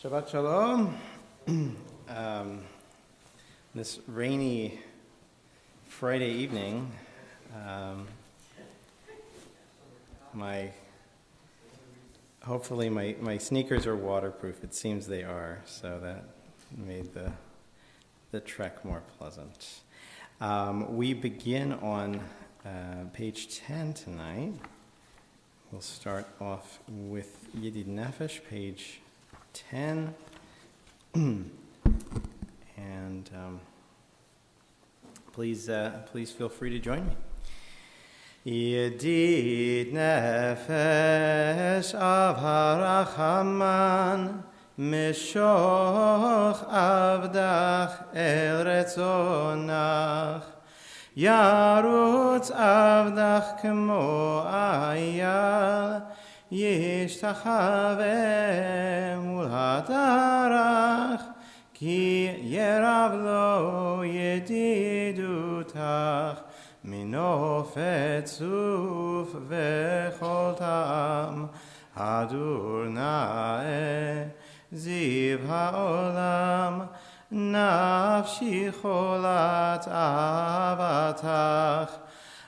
Shabbat Shalom. This rainy Friday evening, hopefully my sneakers are waterproof. It seems they are, so that made the trek more pleasant. We begin on page 10 tonight. We'll start off with Yedid Nefesh, page 10, and please feel free to join me. Yedid Nefesh av harachaman mishoch avdach el retzonach yarutz avdach kemo ayal ישתחווה מול הדרך, כי ירב לו ידידותך, מנופת צוף וכל טעם, הדור נאה זיו העולם, נפשי חולת אהבתך,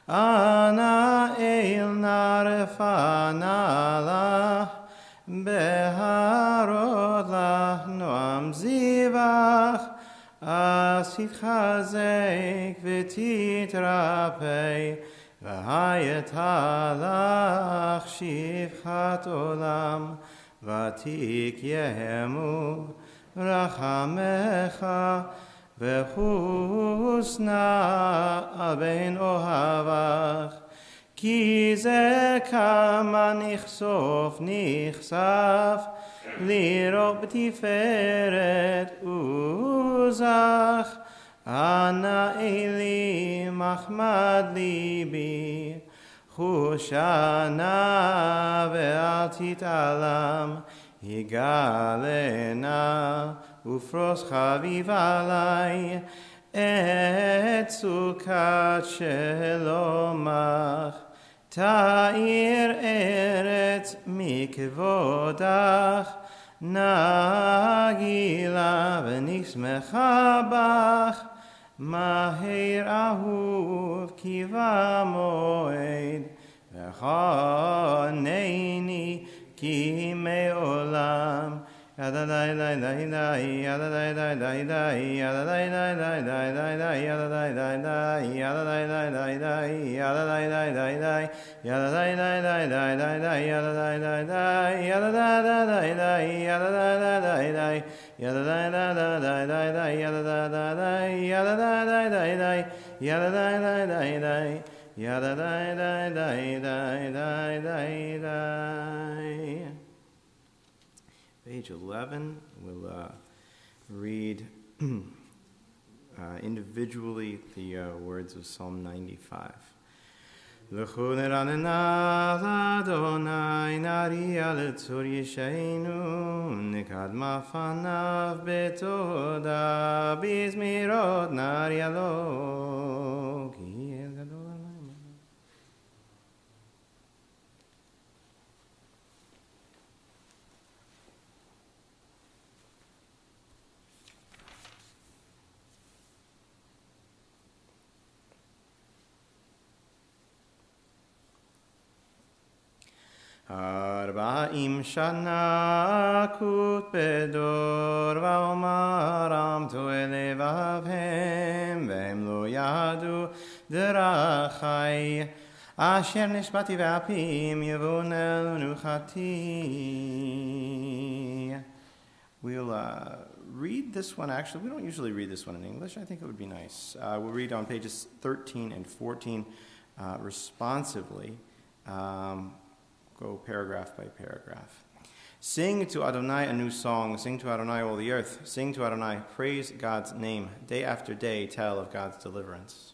אנא אל נרפנה לך, בהרות לך נועם זיווך, אז תתחזק ותתרפא, והייתה לך שפחת עולם, ותקיימו רחמך, וחוס נא על בין אוהבך, כי זה כמה נחשוף לראות בתפארת עוזך, אנא אלי מחמד ליבי, חושה נא ואל תתעלם, יגלנה ופרוס חביב עלי, את סוכת שלומך, תאיר ארץ מכבודך, נגילה ונשמחה בך, מהר אהוב כי במועד, וחנני כי מעולם, Page 11, we'll read individually the words of Psalm 95. L'chu neranena l'Adonai, nariya l'tzur yisheinu, nikadma fanav betoda, bizmirot nariya lo, ki el gadol alayim. Arba'im shana kut bedor va'omaram to'e levavhem ve'em lo yadu derachai asher nishbati ve'apim yevonel nuchati. We'll read this one. Actually, we don't usually read this one in English. I think it would be nice. We'll read on pages 13 and 14 responsively. Go paragraph by paragraph. Sing to Adonai a new song. Sing to Adonai all the earth. Sing to Adonai. Praise God's name. Day after day tell of God's deliverance.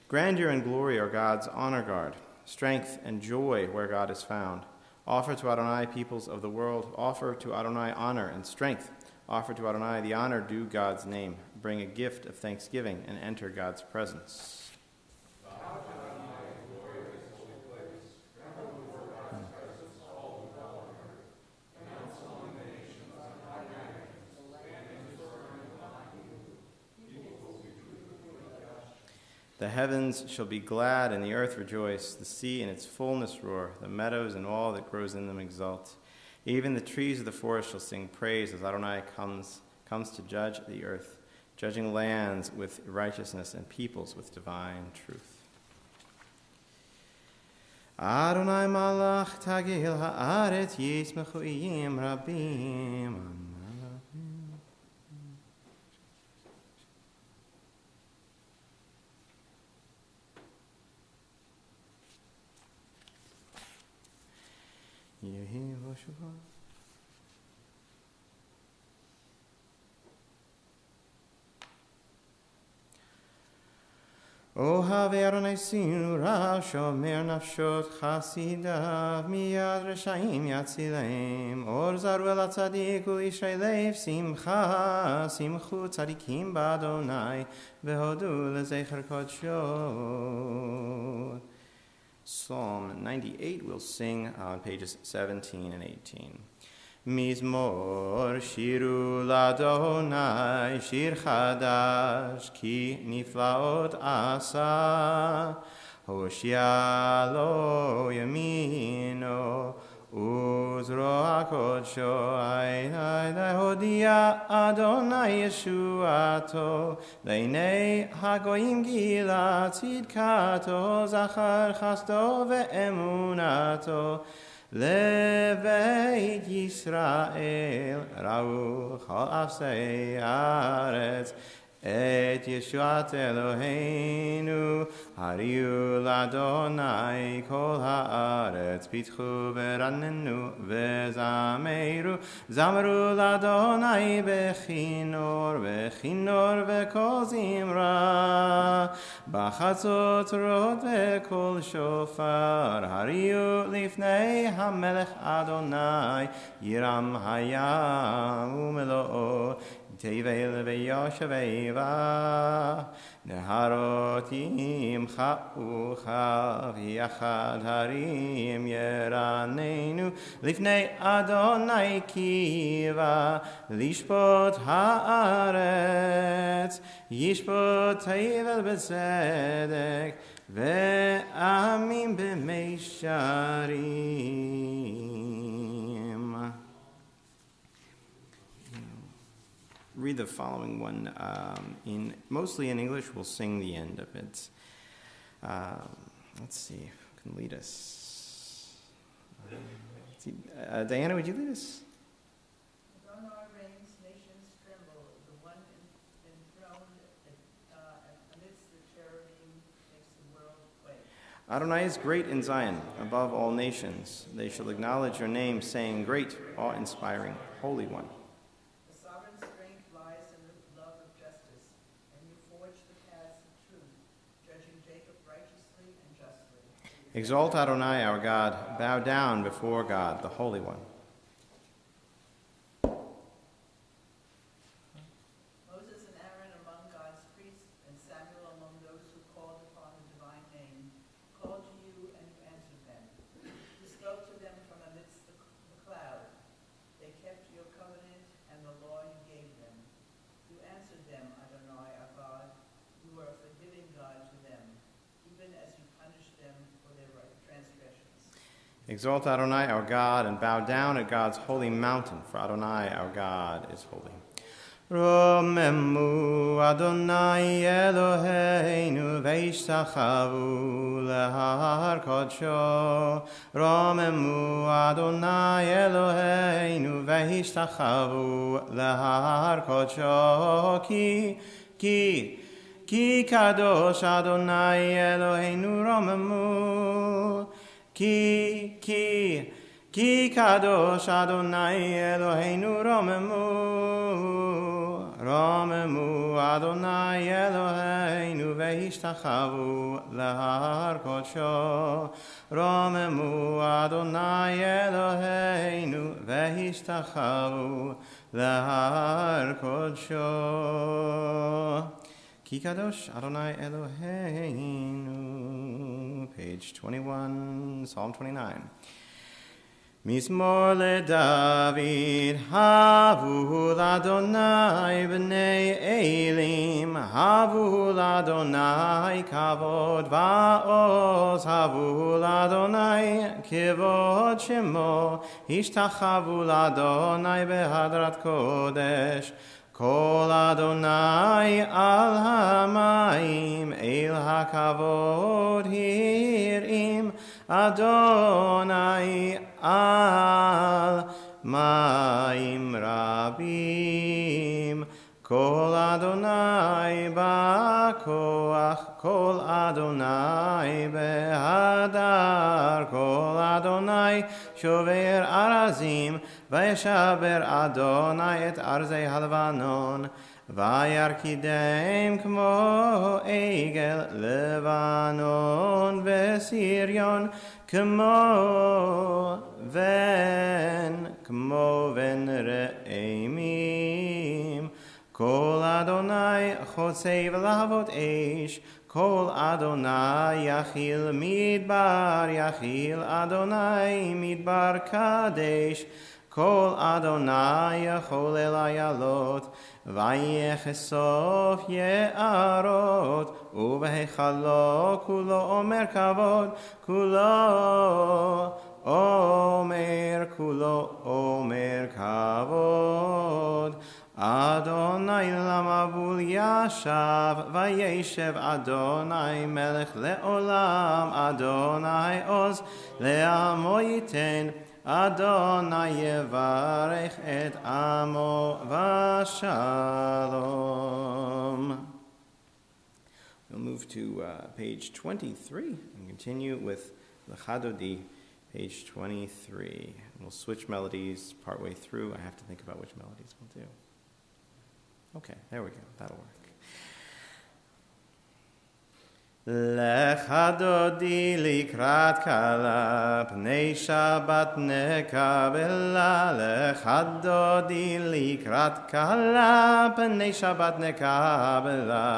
Grandeur and glory are God's honor guard. Strength and joy where God is found. Offer to Adonai, peoples of the world. Offer to Adonai honor and strength. Offer to Adonai the honor due God's name. Bring a gift of thanksgiving and enter God's presence. The heavens shall be glad and the earth rejoice, the sea and its fullness roar, the meadows and all that grows in them exult. Even the trees of the forest shall sing praise as Adonai comes to judge the earth, judging lands with righteousness and peoples with divine truth. Adonai malach tagil haaretz yismechu iyim rabim. O Adonai sinu ra shomer nafshot chasidav miyad reshaim yatzileim or zaru el atzadik u'ishrei lev simcha simchu tzadikim b'Adonai v'hodu lezecher kodsho. Psalm 98 we'll sing on pages 17 and 18. Mizmor shiru l'Adonai shir chadash ki niflaot asa hoshia lo yamino uzro hakodsho ay hodia Adonai Yeshuato leinei hagoyim gila tzidkato zachar chasto ve'emunato Leveit Yisrael ra'u chol afsei haaretz et Yeshuat Eloheinu hariu l'Adonai kol haaretz pitchu v'ranenu v'zameru zameru l'Adonai bechinor v'kol zimra b'chatzot rod v'kol shofar hariu lifnei hamelech Adonai yiram hayam u'melo'o Tevel v'yoshaveva neharotim cha'ucha v'yachad harim yeranenu lifnei Adonai kiva lishpot haaretz yishpot tevel b'tzedek ve'amim b'meisharim. Read the following one mostly in English. We'll sing the end of it. Let's see who can lead us. Diana, would you lead us? Adonai reigns, nations tremble. The one enthroned amidst the cherubim makes the world quake. Adonai is great in Zion, above all nations. They shall acknowledge your name, saying, Great, awe-inspiring, Holy One. Exalt Adonai, our God. Bow down before God, the Holy One. Moses and Aaron among God's priests, and Samuel among those who called upon the divine name, called to you and you answered them. You spoke to them from amidst the cloud. They kept your covenant and the law you gave them. You answered them, Adonai, our God. You are a forgiving God to them, even as you punished them for their transgressions. Exalt Adonai, our God, and bow down at God's holy mountain, for Adonai, our God, is holy. Romemu Adonai Eloheinu veishtachavu lehar kodsho. Romemu Adonai Eloheinu veishtachavu lehar kodsho. Ki kadosh Adonai Eloheinu romemu. Ki kadosh Adonai Eloheinu romemu. רוממו אדוני אלוהינו והשתחוו להר קודשו. רוממו אדוני אלוהינו והשתחוו להר קודשו. כי קדוש אדוני אלוהינו. Page 21, Psalm 29. מזמור לדוד, הבו לאדוני בני אלים, הבו לאדוני כבוד ועוז, הבו לאדוני כבוד שמו, השתחוו לאדוני בהדרת קודש. כל אדוני על המים, אל הכבוד הרים, אדוני על מים רבים. כל אדוני בכוח, כל אדוני בהדר, כל אדוני שובר ארזים, וישבר אדוני את ארזי הלבנון, וירקידם כמו עגל לבנון וסריון, כמו בן רעמים. כל אדוני חוצב להבות אש, כל אדוני יכיל מדבר, יכיל אדוני מדבר קדש. כל אדוני יכול אל איילות, ויחשוף יערות, ובהיכלו כולו אומר כבוד, כולו אומר כבוד. אדוני למבול ישב, וישב אדוני מלך לעולם, אדוני עוז לעמו ייתן, אדוני יברך את עמו ושלום. We'll move to page 23 and continue with L'chadodi, page 23. We'll switch melodies partway through. I have to think about which melodies we'll do. Okay, there we go. That'll work. L'chadodi likrat kala, pnei Shabbat nekabela. L'chadodi likrat kala, pnei Shabbat nekabela.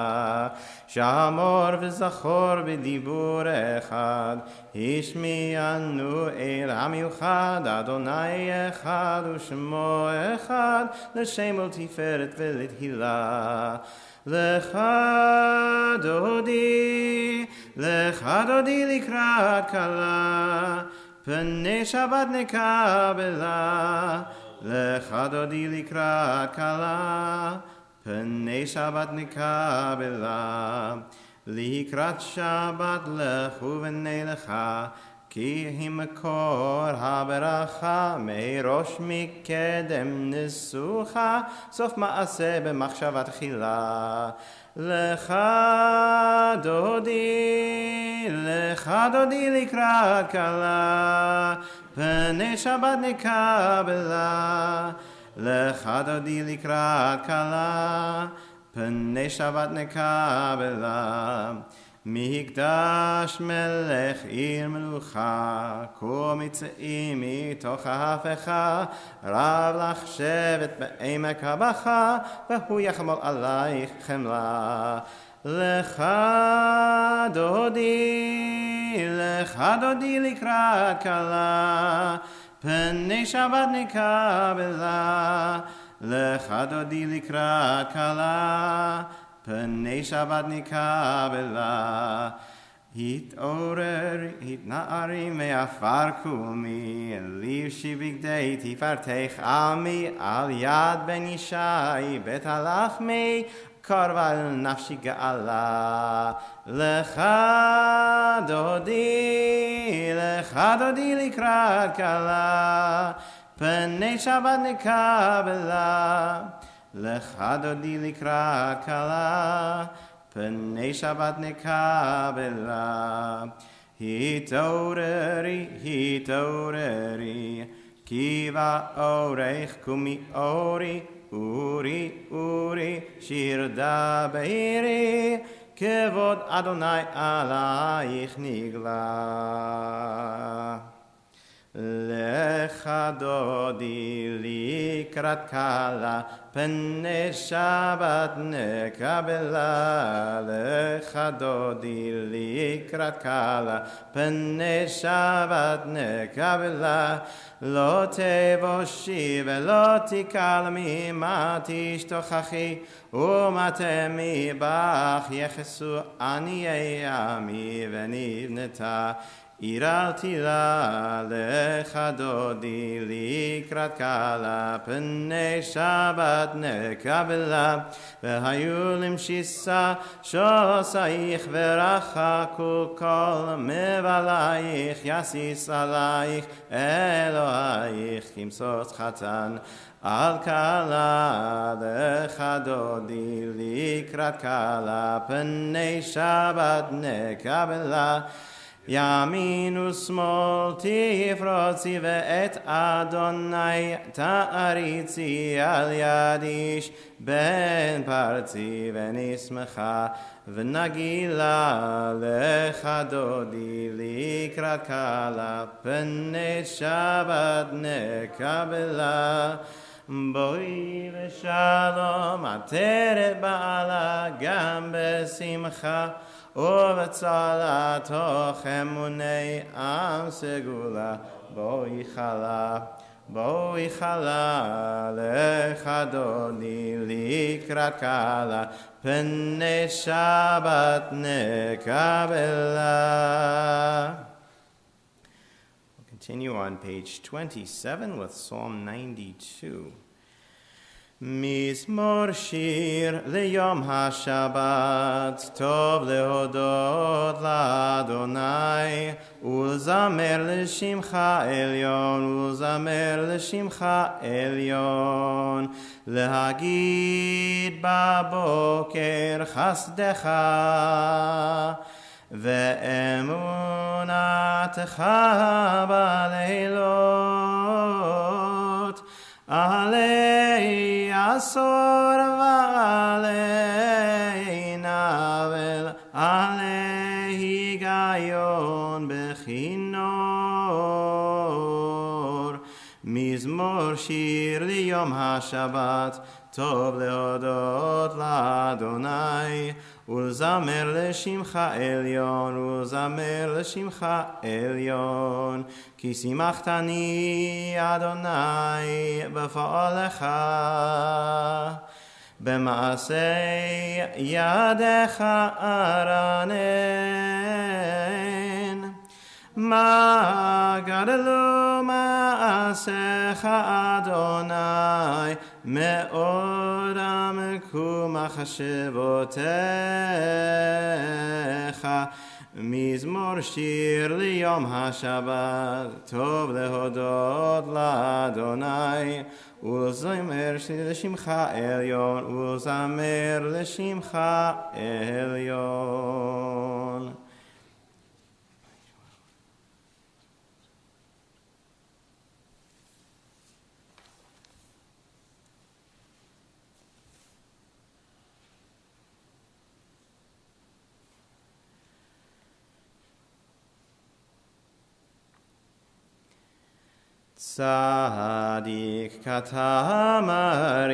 Shamor v'zachor b'dibur echad, ishmi'anu el hamiuchad, Adonai echad u'shemo echad, l'shem ul-tiferet v'lithilah. L'chadodi likrat kala, pnei Shabbat nekabela. L'chadodi likrat kala, pnei Shabbat nekabela. Likrat Shabbat lechu v'nei lecha, כי היא מקור הברכה, מראש מקדם ניסוחה, סוף מעשה במחשבה תחילה. לך דודי לקראת כלה, פני שבת נקבלה. לך דודי לקראת כלה, פני שבת נקבלה. מקדש מלך עיר מלוכה, כה מצאים מתוך ההפכה, רב לך שבט בעמק הבכה, והוא יחמול עלייך חמלה. לך דודי לקראת כלה, פני שבת נקבלה. לך דודי לקראת כלה, פני שבת נקבלה. התנערי מעפר קומי, לבשי בגדי תפארתך עמי, על יד בן ישי בית הלחמי, קרבה אל נפשי גאלה. לך דודי לקראת כלה, פני שבת נקבלה. לך דודי לקראת כלה, פני שבת נקבלה. התעוררי, כי באורך קומי אורי, אורי, אורי, שיר דברי, כבוד אדוני עלייך נגלה. לך דודי לקראת כלה, פני שבת נקבלה. לך דודי לקראת כלה, פני שבת נקבלה. לא תבושי ולא תקלמי, מה תשתוכחי ומה תמי בך, יחסו עניי עמי ונבנתה עיר אל תילה. לך דודי לקראת כלה, פני שבת נקבלה. והיו למשיסה שוסייך, ורחקו כל מבלייך, יסיס עלייך אלוהיך כמסוס חתן על כלה. לך דודי לקראת כלה, פני שבת נקבלה. ימין ושמאל תפרוצי, ואת אדוני תעריצי, על יד איש בן פרצי ונשמחה ונגילה. לך דודי לקראת כלה, פני שבת נקבלה. בואי ושלום עטרת בעלה, גם בשמחה ובצלה, תוך אמוני עם סגולה. בואי חלה, בואי חלה. לך דודי לקראת כלה, פני שבת נקבלה. We'll continue on page 27 with Psalm 92. מזמור שיר ליום השבת, טוב להודות לאדוני, ולזמר לשמך עליון, ולזמר לשמך עליון. להגיד בבוקר חסדך, ואמונתך בלילות. עלי עשור ועלי נבל, עלי היגיון בכינור. מזמור שיר ליום השבת, טוב להודות לאדוני, ולזמר לשמך עליון, ולזמר לשמך עליון. כי שימחתני אדוני בפועלך, במעשה ידיך ארנן. מה גדלו מעשיך אדוני, מאוד עמקו מחשבותיך. מזמור שיר ליום השבת, טוב להודות לאדוני, ולזמר לשמך עליון, ולזמר לשמך עליון. צדיק כתמר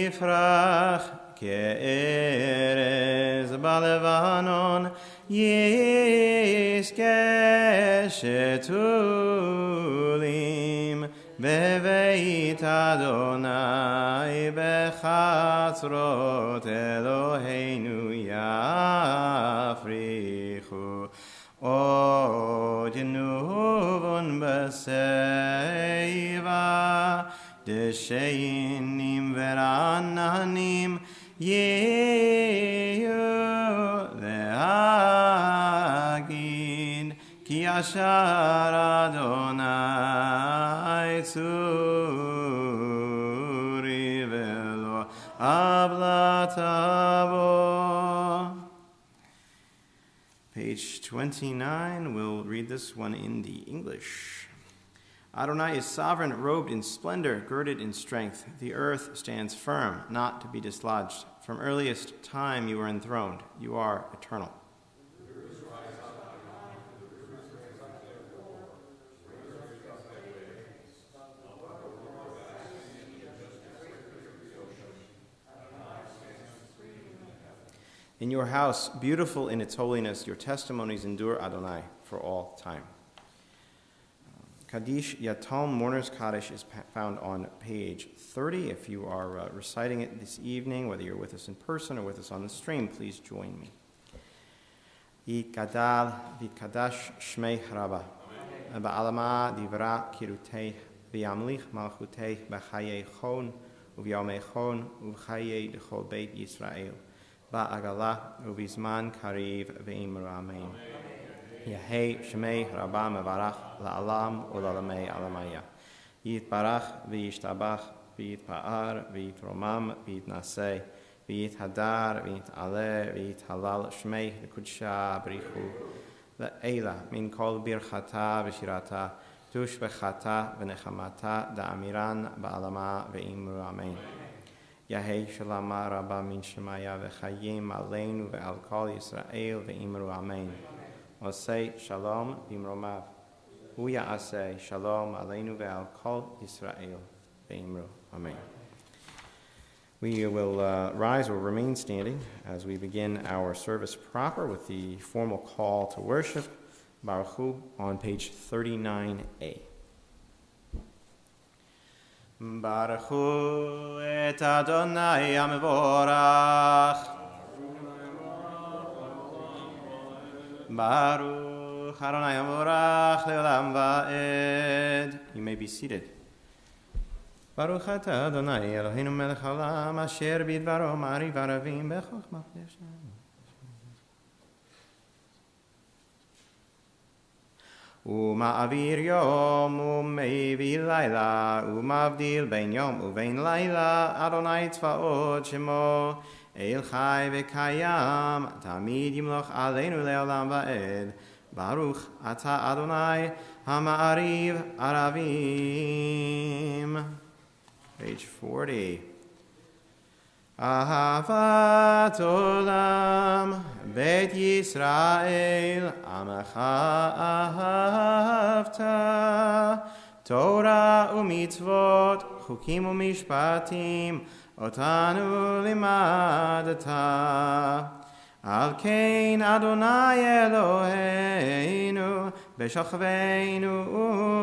יפרח, כארז בלבנון יזכה שתולים. בבית אדוני בחצרות אלוהינו יפריחו. עוד ינובון בשיבה, דשיינים ורעננים יהיו להגיד, כי אשר אדוני צורי ולא עוולתה בו. Page 29, we'll read this one in the English. Adonai is sovereign, robed in splendor, girded in strength. The earth stands firm, not to be dislodged. From earliest time you are enthroned. You are eternal. In your house, beautiful in its holiness, your testimonies endure, Adonai, for all time. Kaddish Yatom, Mourner's Kaddish, is found on page 30. If you are reciting it this evening, whether you're with us in person or with us on the stream, please join me. Yitgadal v'yitkadash shmei Rabba, ba'alama divra kirutei v'yamlich malchutei b'chayei chon u'v'yomei chon u'v'chayei d'chol beit Yisrael. Ba'agala uvizman kariv ve'imru amen. Yahei shemei rabba mevarach la'alam u'lalamei alamaya. Yitbarach v'yishtabach v'yitpa'ar v'yitromam v'yitnaseh v'yithadar v'yit'aleh v'yithalal shmei l'kudsha brichu le'ela min kol birchata v'shirata tush v'chata v'nechamata da'amiran ba'alama ve'imru amen. Yahei shalama rabba min shemaya v'chayim aleinu ve'al kol Yisrael ve'imru amen. Osei shalom bimromav. Hu ya'aseh shalom aleinu ve'al kol Yisrael ve'imru amen. We will rise or remain standing as we begin our service proper with the formal call to worship. Baruch Hu on page 39a. Baruch Hu et Adonai HaMevorach. Baruch Adonai HaMevorach le'olam va'ed. You may be seated. Baruch atah Adonai Eloheinu melech haolam asher bidvaro ma'ariv aravim b'chokhmah v'yashar. Uma'avir yom u'me'ivir layla uma'avdil bein yom u'bein layla Adonai tzvaot shemo el chai v'kayam tamid yimloch aleinu le'olam va'ed. Baruch atah Adonai hama'ariv aravim. Page 40. Ahavat olam Beit Yisrael Amecha ahavta Torah u'mitzvot Chukim u'mishpatim Otanu limadata Al kein Adonai Eloheinu B'shachveinu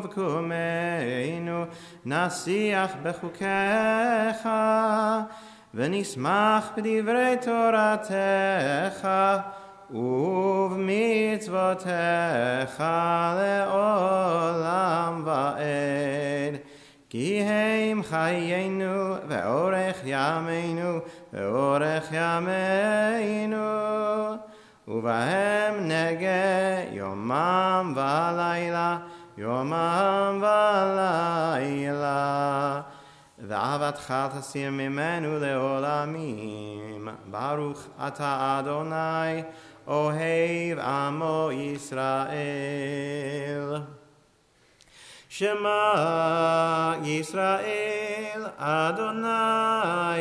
u'v'kumeinu Nasiach b'chukecha ונשמח בדברי תורתך ובמצוותיך לעולם ועד. כי הם חיינו ואורך ימינו ואורך ימינו ובהם נגע יומם ולילה יומם ולילה. ואהבתך תסיר ממנו לעולמים. ברוך אתה אדוני אוהב עמו ישראל. שמע ישראל אדוני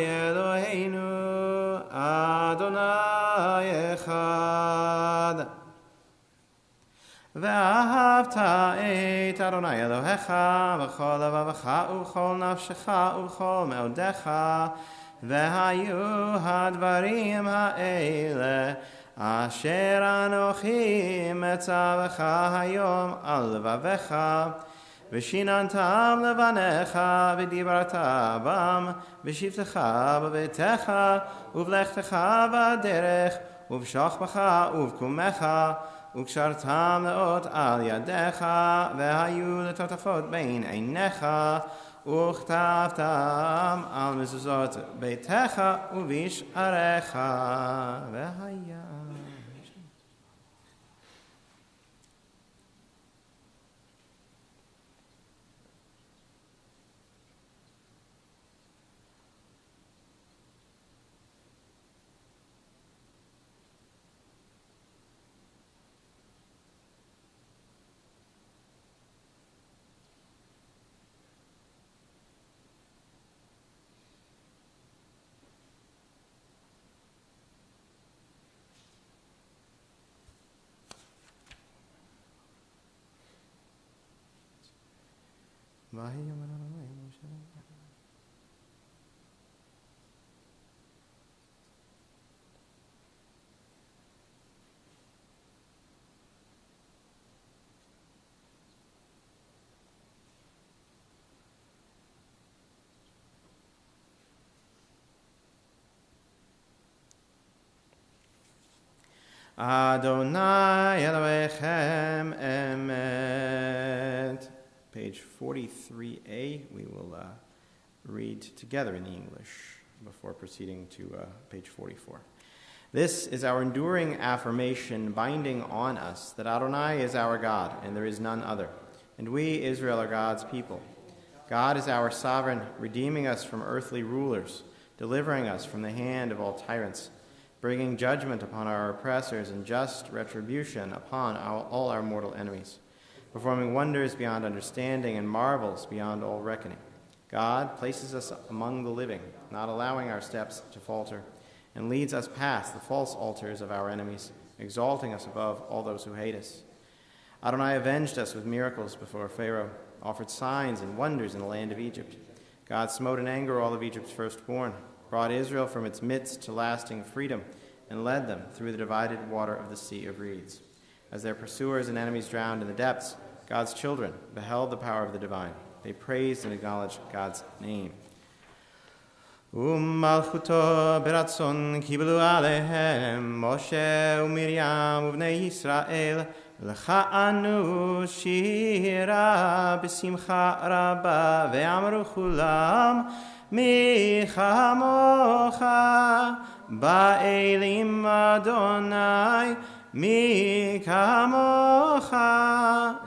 אלוהינו אדוני אחד. ואהבת את אדוני אלוהיך בכל לבבך ובכל נפשך ובכל מאודיך. והיו הדברים האלה אשר אנוכי מצווך היום על לבביך ושיננתם לבניך ודיברת בם בשבתך בביתך ובלכתך בדרך ובשוכבך ובקומך וקשרתם לאות על ידיך והיו לטוטפות בין עיניך וכתבתם על מזוזות ביתך ובשעריך. והיה Adonai Elohechem Emet. Page 43a, we will read together in the English before proceeding to page 44. This is our enduring affirmation binding on us that Adonai is our God and there is none other, and we, Israel, are God's people. God is our sovereign, redeeming us from earthly rulers, delivering us from the hand of all tyrants, bringing judgment upon our oppressors and just retribution upon all our mortal enemies, performing wonders beyond understanding and marvels beyond all reckoning. God places us among the living, not allowing our steps to falter, and leads us past the false altars of our enemies, exalting us above all those who hate us. Adonai avenged us with miracles before Pharaoh, offered signs and wonders in the land of Egypt. God smote in anger all of Egypt's firstborn, brought Israel from its midst to lasting freedom, and led them through the divided water of the Sea of Reeds. As their pursuers and enemies drowned in the depths, God's children beheld the power of the divine. They praised and acknowledged God's name. Malchuto beratzon kibelu alehem Moshe uMiriam uvnei Yisrael lecha anu shira b'simcha rabba ve'amru chulam mi chamocha ba'elim Adonai mi kamocha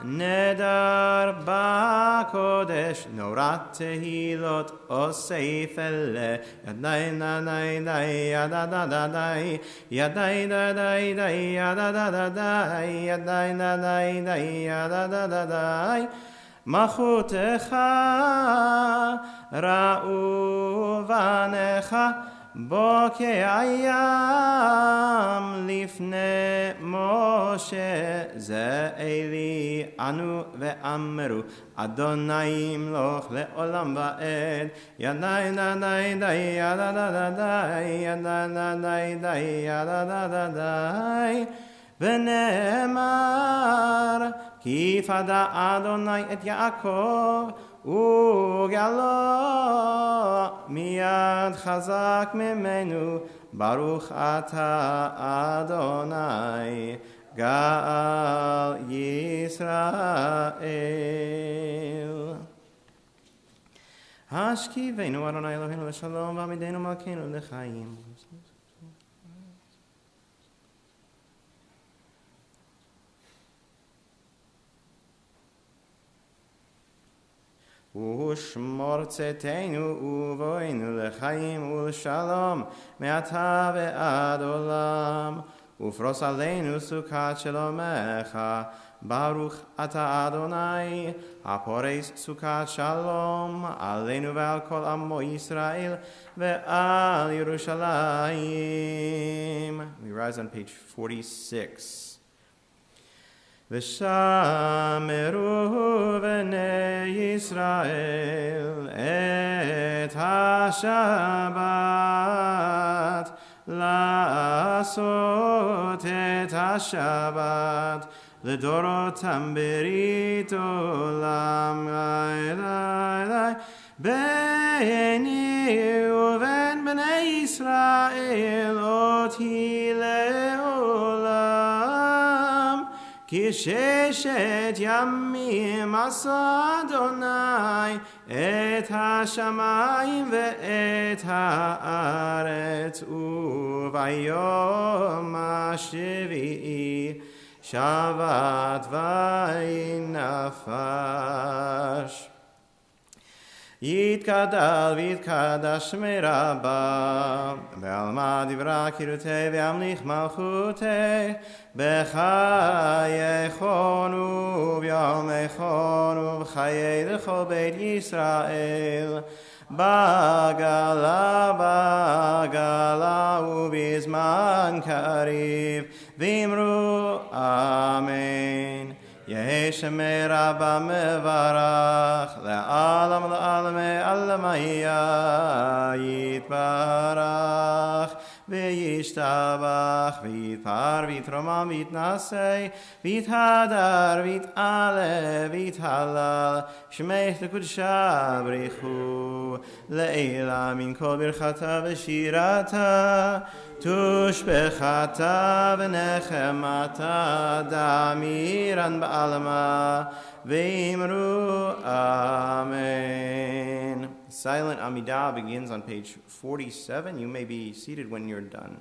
nedar ba'kodesh norat tehilot osef ele yadai nadai dai yadadadai yadai dadai dai yadadadai yadai nadai dai yadadadai machutecha ra'u vanecha Bokeh ayam lifne Moshe ze eli anu ve'amru Adonai imloch le'olam va'ed Yadai nadai dai yadadadai Yadai nadai dai yadadadai V'ne'emar ki fada Adonai et Yaakov Ugalo miyad chazak memenu Baruch ata Adonai Gal Yisrael Hashkivenu Adonai Eloheinu l'shalom V'amidenu malkeinu l'chaim Ushmor tzeteinu uvoinu lechaim ulshalom me'ata ve'ad olam ufros aleinu sukat shelomecha Baruch ata Adonai hapores sukat shalom aleinu ve'al kol amo Yisrael ve'al Yerushalayim. We rise on page 46. V'shameru v'nei Yisrael et ha-Shabbat la'asot et ha-Shabbat l'dorotam berit olam b'ni uven b'nei Yisrael oti le'olam Kisheshet yamim asa Adonai et hashamayim ve'et haaretz uvayom hashvi'i shavat vaynafash Yitkadal v'yitkadash merabba Ve'alma divra kirutei ve'amlich malchutei B'chayechonu v'yomechonu v'chayei l'chol beit Yisrael Bagala ubizman kariv V'imru Amen יהי שמי רבה מברך, לעלם לעלמי עלמיה יתברך, וישתבח, ויתפאר, ויתרומם, ויתנשא, ויתהדר, ויתעלה, ויתהלל, שמך לקודשה בריחו, לעילה מן כל ברכתה ושירתה, תושבחתה ונחמתה, דמירן בעלמה, ואמרו Amen. Silent Amidah begins on page 47. You may be seated when you're done.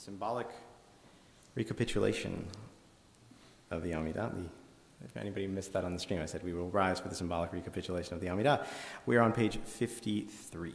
Symbolic recapitulation of the Amidah. If anybody missed that on the stream, I said we will rise for the symbolic recapitulation of the Amidah. We are on page 53.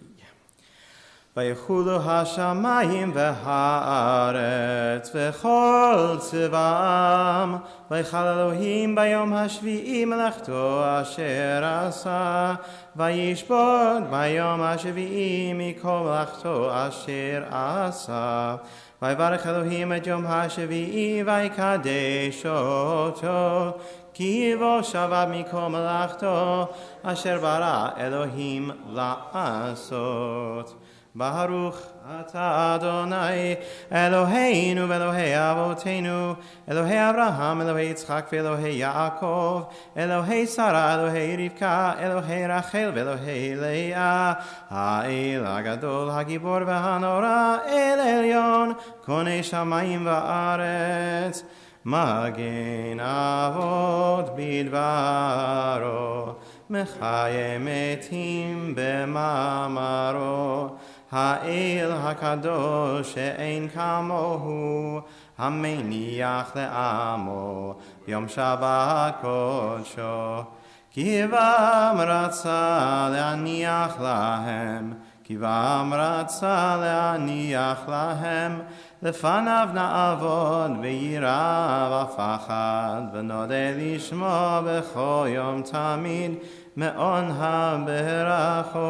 ויחולו השמיים והארץ וכל צבאם, ויחל אלוהים ביום השביעי מלאכתו אשר עשה, וישבות ביום השביעי מכל מלאכתו אשר עשה. ויברך אלוהים את יום השביעי ויקדש אותו, כי בו שבת מכל מלאכתו אשר ברא אלוהים לעשות. ברוך אתה אדוני אלוהינו ואלוהי אבותינו, אלוהי אברהם, אלוהי יצחק ואלוהי יעקב, אלוהי שרה, אלוהי רבקה, אלוהי רחל ואלוהי לאה, האל הגדול, הגיבור והנורא, אל עליון, קונה שמיים וארץ, מגן אבות בדברו, מחיה מתים במאמרו, האל הקדוש שאין כמוהו, המניח לעמו ביום שבת קודשו, כי בם רצה להניח להם, כי בם רצה להניח להם, לפניו נעבוד ביראה ופחד, ונודה לשמו בכל יום תמיד, מאון הברכות.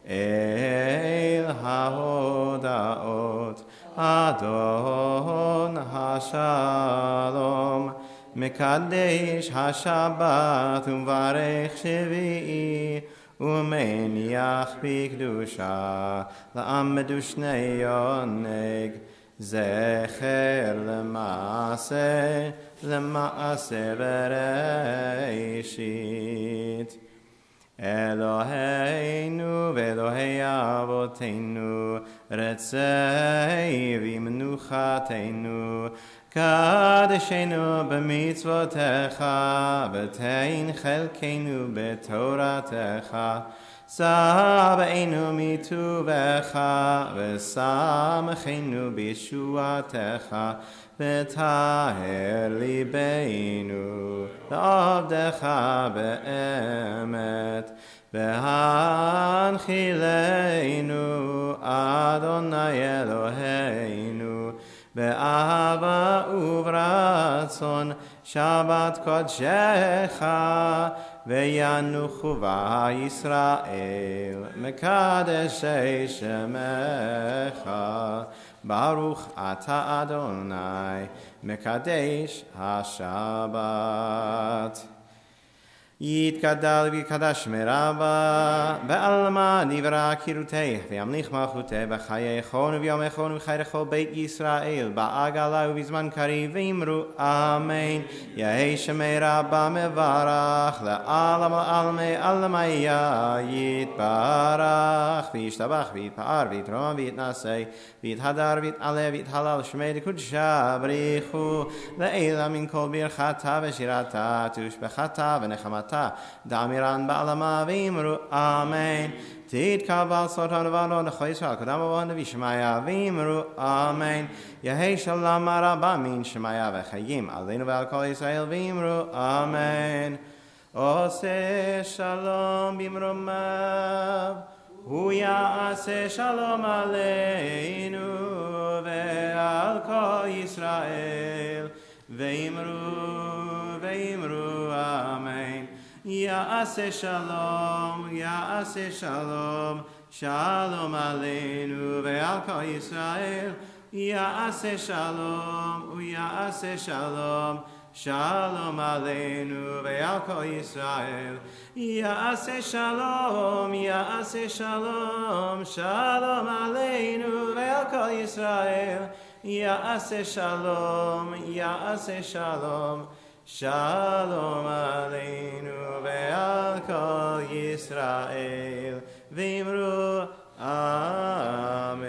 אל ההודעות, אדון השלום, מקדש השבת ומברך שביעי ומניח בקדושה לעמדו שני עונג זכר למעשה בראשית. אלוהינו ואלוהי אבותינו רצי ומנוחתנו קדשנו במצוותיך ותן חלקנו בתורתך שבענו מטובך ושמחנו בישועתך וטהר ליבנו לעבדך באמת והנחילנו אדוני אלוהינו באהבה וברצון שבת קודשך וינוחו בה ישראל מקדשי שמך ברוך אתה אדוני מקדש השבת. יתגדל ויקדש מרבה בעלמא נברא קירותך וימליך מלכותך בחייכון וביומכון ובחיי כל בית ישראל בעגלה ובזמן קריב ואמרו אמן. יהי שמי רבה מברך לעלמא לעלמי עלמיה יתברך וישתבח ויתפאר ויתרומם ויתנשא ויתהדר ויתעלה ויתהלל שמי לקודשה בריחו לעילא מן כל ברכתה ושירתה תושבחתה ונחמתה דאמירן בעלמא ואמרו אמן. תתקבל סרטון ובנות לכל ישראל קודם ובן נביא שמעיה ואמרו אמן. יהי שלום רבה מן שמעיה וחיים עלינו ועל כל ישראל ואמרו אמן. עושה שלום במרומיו הוא יעשה שלום עלינו ועל כל ישראל ואמרו אמן. יעשה שלום שלום עלינו ועל כל ישראל יעשה שלום שלום עלינו ועל כל ישראל יעשה שלום שלום עלינו ועל כל ישראל יעשה שלום שלום עלינו ועל כל ישראל ואמרו amen.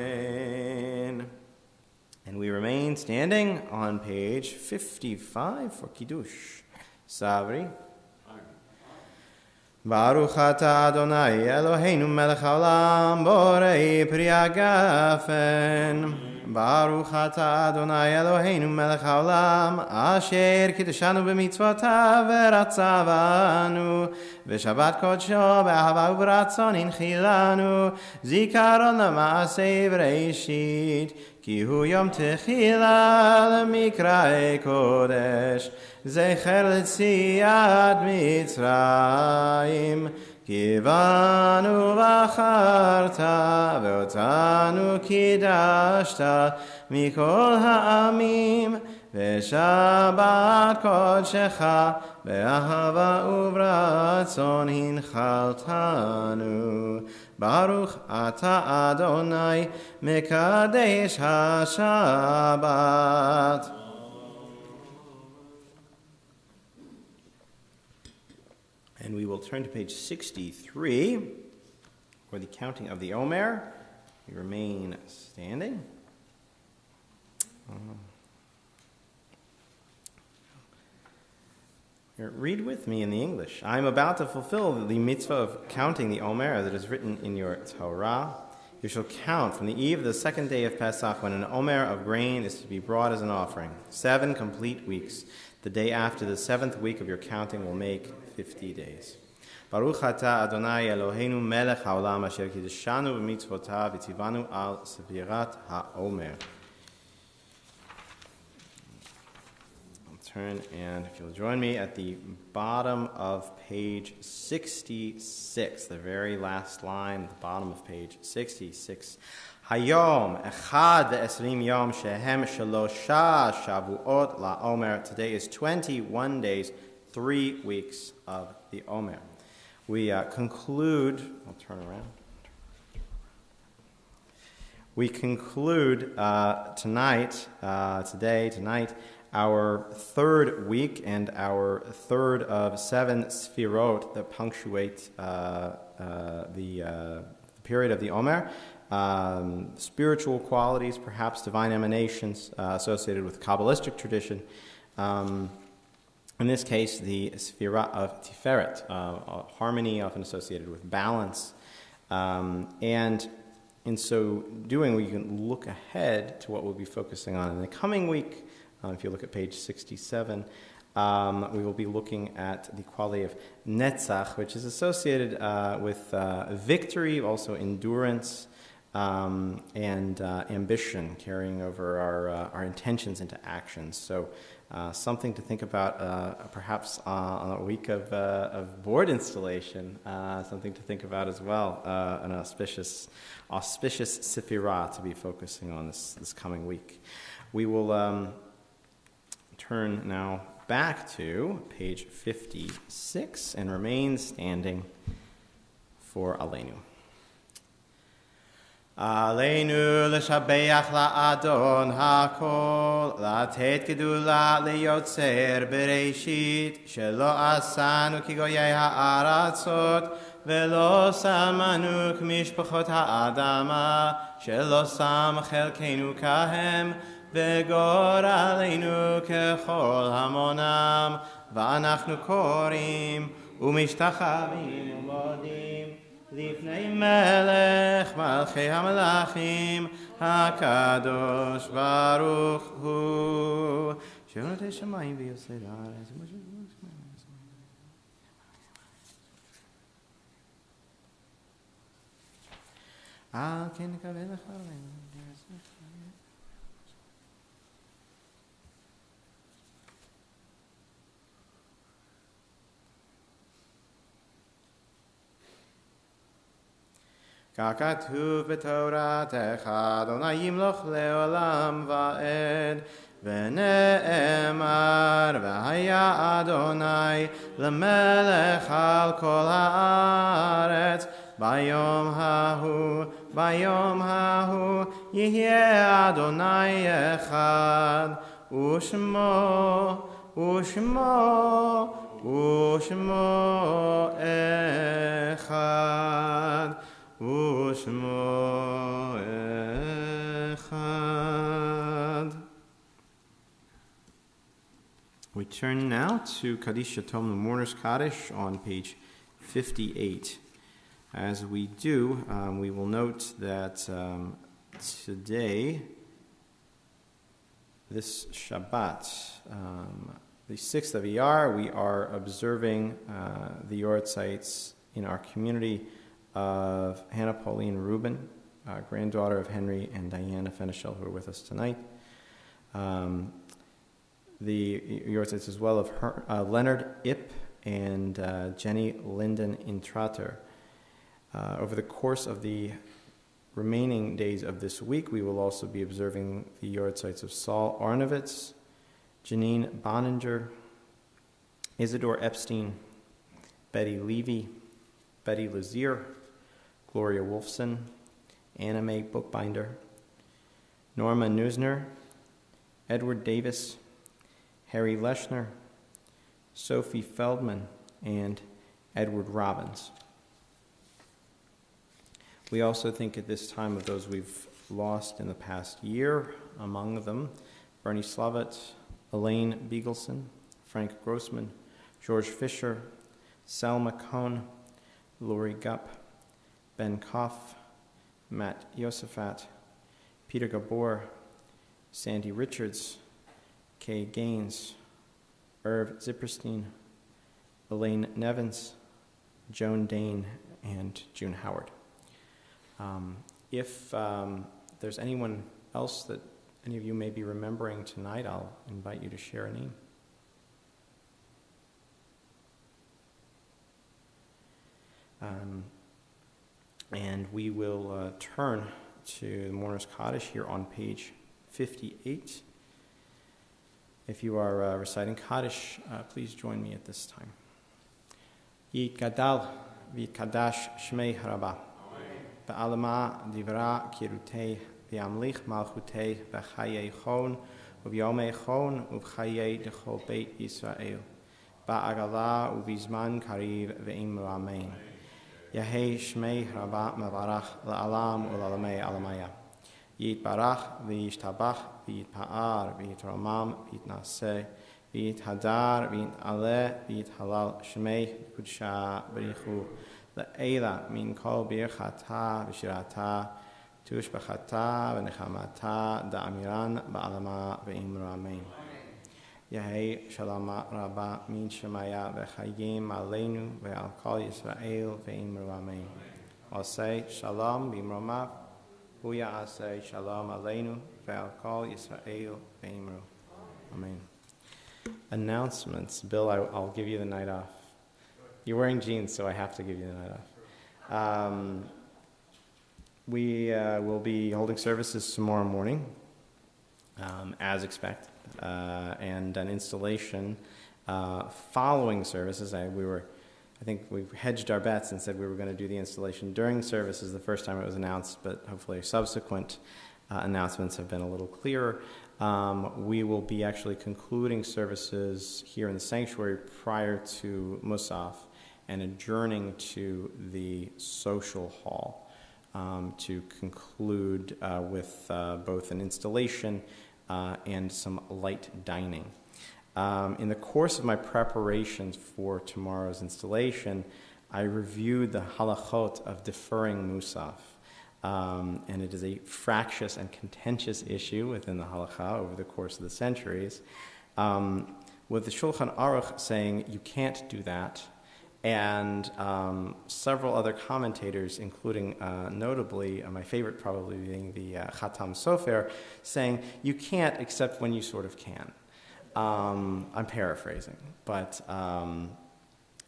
And we remain standing on page 55 for Kiddush. Savri. Baruch atah Adonai Eloheinu melech haolam borei pri hagafen. Baruch atah Adonai Eloheinu melech haolam asher kiddushanu b'mitzvotav v'ratzavanu v'shabbat kodsho b'ahava u'b'ratzon hinchilanu zikaron l'maaseh v'reishit ki hu yom techila l'mikra'ei kodesh zecher l'tziat Mitzrayim Kivanu v'acharta ve'otanu kidashta mikol ha'amim ve'shabbat kodshecha be'ahava u'vratzon hinchaltanu Baruch ata Adonai mekadesh ha'shabbat. And we will turn to page 63 for the counting of the Omer. We remain standing. Read with me in the English. I am about to fulfill the mitzvah of counting the Omer as it is written in your Torah. You shall count from the eve of the second day of Pesach when an Omer of grain is to be brought as an offering. 7 complete weeks. The day after the 7th week of your counting will make 50 days. Baruch atah Adonai Eloheinu melech haolam asher kiddushanu b'mitzvotav v'tzivanu al sefirat ha'omer. I'll turn, and if you'll join me at the bottom of page 66, the very last line at the bottom of page 66. Hayom echad ve'esrim yom shehem shalosha shavuot la'omer. Today is 21 days, 3 weeks of the Omer. We conclude, I'll turn around. We conclude tonight, our third week and our third of 7 sfirot that punctuate the period of the Omer. Spiritual qualities, perhaps divine emanations associated with Kabbalistic tradition. In this case, the Sphira of Tiferet, harmony often associated with balance. And in so doing, we can look ahead to what we'll be focusing on in the coming week. If you look at page 67, we will be looking at the quality of Netzach, which is associated with victory, also endurance, and ambition, carrying over our intentions into actions. So something to think about perhaps on a week of board installation, something to think about as well, an auspicious Sefirah to be focusing on this coming week. We will turn now back to page 56 and remain standing for Aleinu. Aleinu l'shabeach la'adon ha'kol, la'tet gedula li'yotzer bereishit, shelo asanu ki goyei ha'aratzot, velo samanu k'mishpachot ha'adama, shelo sam chelkeinu kahem, וגורלנו ככל המונם, ואנחנו קוראים ומשתחווים ומודים לפני מלך מלכי המלכים, הקדוש ברוך הוא, שנותן שמיים ויוצר הארץ. על כן נקווה לך עלינו. ככתוב בתורתך, אדוני ימלוך לעולם ועד, ונאמר, והיה אדוני למלך על כל הארץ, ביום ההוא יהיה אדוני אחד, ושמו אחד. ושמו echad. We turn now to Kaddish Yatom, the Mourner's Kaddish, on page 58. As we do, we will note that today, this Shabbat, the 6th of Iyar, we are observing the Laureates in our community of Hannah Pauline Rubin, granddaughter of Henry and Diana Fenichel, who are with us tonight. The Laureates as well of Leonard Ip and Jenny Linden Intrater. Over the course of the remaining days of this week, we will also be observing the Laureates of Saul Arnovitz, Janine Boninger, Isidore Epstein, Betty Levy, Betty Lazier, Gloria Wolfson, Anna Mae Bookbinder, Norma Neusner, Edward Davis, Harry Leshner, Sophie Feldman, and Edward Robbins. We also think at this time of those we've lost in the past year, among them Bernie Slavitt, Elaine Beagleson, Frank Grossman, George Fisher, Selma Cohn, Lori Gupp, Ben Koff, Matt Yosefat, Peter Gabor, Sandy Richards, Kay Gaines, Irv Zipperstein, Elaine Nevins, Joan Dane, and June Howard. If there's anyone else that any of you may be remembering tonight, I'll invite you to share a name. And we will turn to the Mourner's Kaddish here on page 58. If you are reciting Kaddish, please join me at this time. Yitgadal v'yitkadash shmei harabah. Ba'alama divra kirutei v'yamlich malchutei v'chayei chon u'vyomei chon u'v'chayei d'chol beit Yisrael. Ba'agala u'vizman kariv ve'imru amen. Yahei shmei harabah mavarach la'alam u'lalamei alamaya. Yitbarach v'yishtabach v'yitpa'ar v'yitromam v'yitnaseh v'yithadar v'yit'aleh v'yithalal shmei kudsha b'richu le'ela min kol birchata v'shirata tushbachata v'nechamata da'amiran ba'alama v'imru amen. Yahei shalom rabba min shemaya v'chayim aleinu ve'al kol Yisrael v'imru amen. I'll say shalom b'imromav Huya asay shalom aleinu ve'al kol Yisrael ve'imru. Amen. Announcements. Bill, I'll give you the night off. You're wearing jeans, so I have to give you the night off. We will be holding services tomorrow morning, as expected, and an installation following services. I think we hedged our bets and said we were going to do the installation during services the first time it was announced, but hopefully subsequent announcements have been a little clearer. We will be actually concluding services here in the sanctuary prior to Musaf and adjourning to the social hall to conclude with both an installation and some light dining. In the course of my preparations for tomorrow's installation, I reviewed the halachot of deferring Musaf. And it is a fractious and contentious issue within the halakha over the course of the centuries, with the Shulchan Aruch saying you can't do that, and several other commentators, including notably my favorite probably being the Khatam Sofer, saying you can't except when you sort of can. I'm paraphrasing, but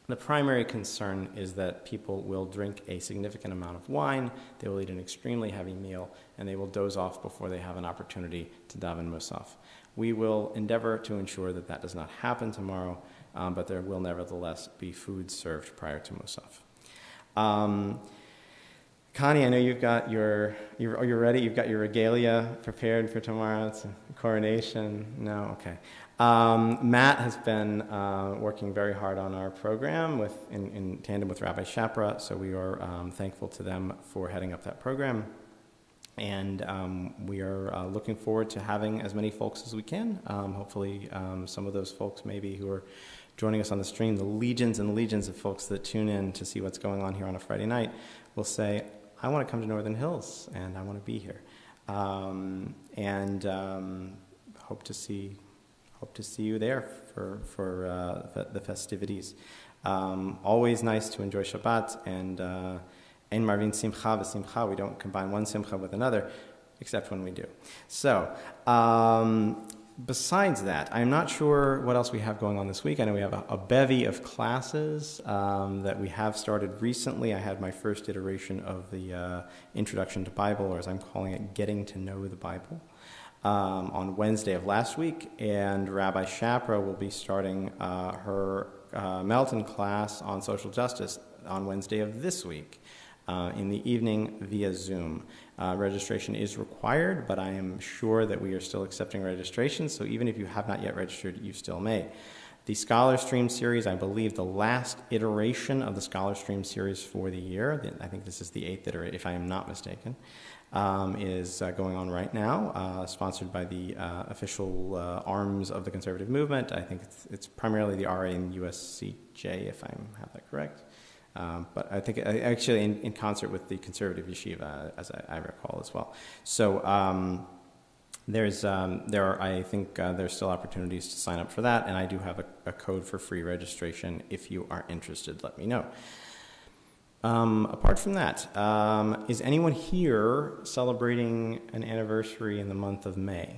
the primary concern is that people will drink a significant amount of wine, they will eat an extremely heavy meal, and they will doze off before they have an opportunity to daven Musaf. We will endeavor to ensure that that does not happen tomorrow, but there will nevertheless be food served prior to Musaf. Connie, I know you've got you're ready, you've got your regalia prepared for tomorrow. It's a coronation. No? Okay. Matt has been working very hard on our program in tandem with Rabbi Shapra, so we are thankful to them for heading up that program. And we are looking forward to having as many folks as we can. Hopefully some of those folks maybe who are joining us on the stream, the legions and legions of folks that tune in to see what's going on here on a Friday night, will say, I want to come to Northern Hills and I want to be here. Hope to see you there for the festivities. Always nice to enjoy Shabbat, and Ein Marvin Simcha v'Simcha. We don't combine one Simcha with another, except when we do. So, besides that, I'm not sure what else we have going on this week. I know we have a bevy of classes that we have started recently. I had my first iteration of the Introduction to Bible, or as I'm calling it, Getting to Know the Bible, on Wednesday of last week, and Rabbi Shapra will be starting her Melton class on social justice on Wednesday of this week in the evening via Zoom. Registration is required, but I am sure that we are still accepting registrations, so even if you have not yet registered, you still may. The Scholar Stream series, I believe the last iteration of the Scholar Stream series for the year, I think this is the 8th iteration, if I am not mistaken, is going on right now, sponsored by the official arms of the conservative movement. I think it's primarily the RA and USCJ, if I have that correct. But I think actually in concert with the conservative yeshiva, as I recall as well. So there's still opportunities to sign up for that, and I do have a code for free registration. If you are interested, let me know. Apart from that, is anyone here celebrating an anniversary in the month of May?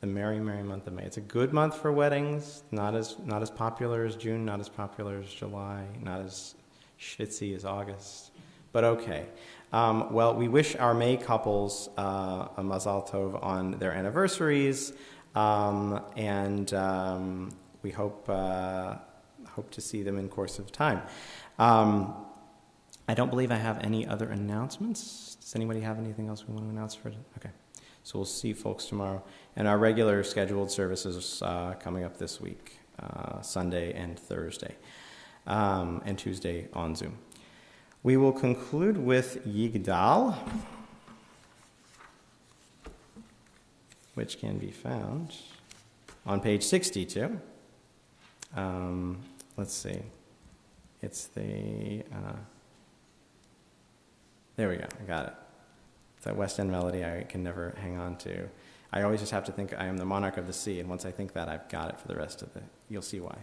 The merry, merry month of May. It's a good month for weddings. Not as popular as June, not as popular as July, not as schwitzy as August, But okay. Well, we wish our May couples a Mazal Tov on their anniversaries, and we hope to see them in course of time. I don't believe I have any other announcements. Does anybody have anything else we want to announce for it? Okay. So we'll see folks tomorrow. And our regular scheduled services coming up this week, Sunday and Thursday, and Tuesday on Zoom. We will conclude with Yigdal, which can be found on page 62. Let's see. It's the... there we go. I got it. It's that West End melody I can never hang on to. I always just have to think I am the monarch of the sea, and once I think that, I've got it for the rest of the... You'll see why.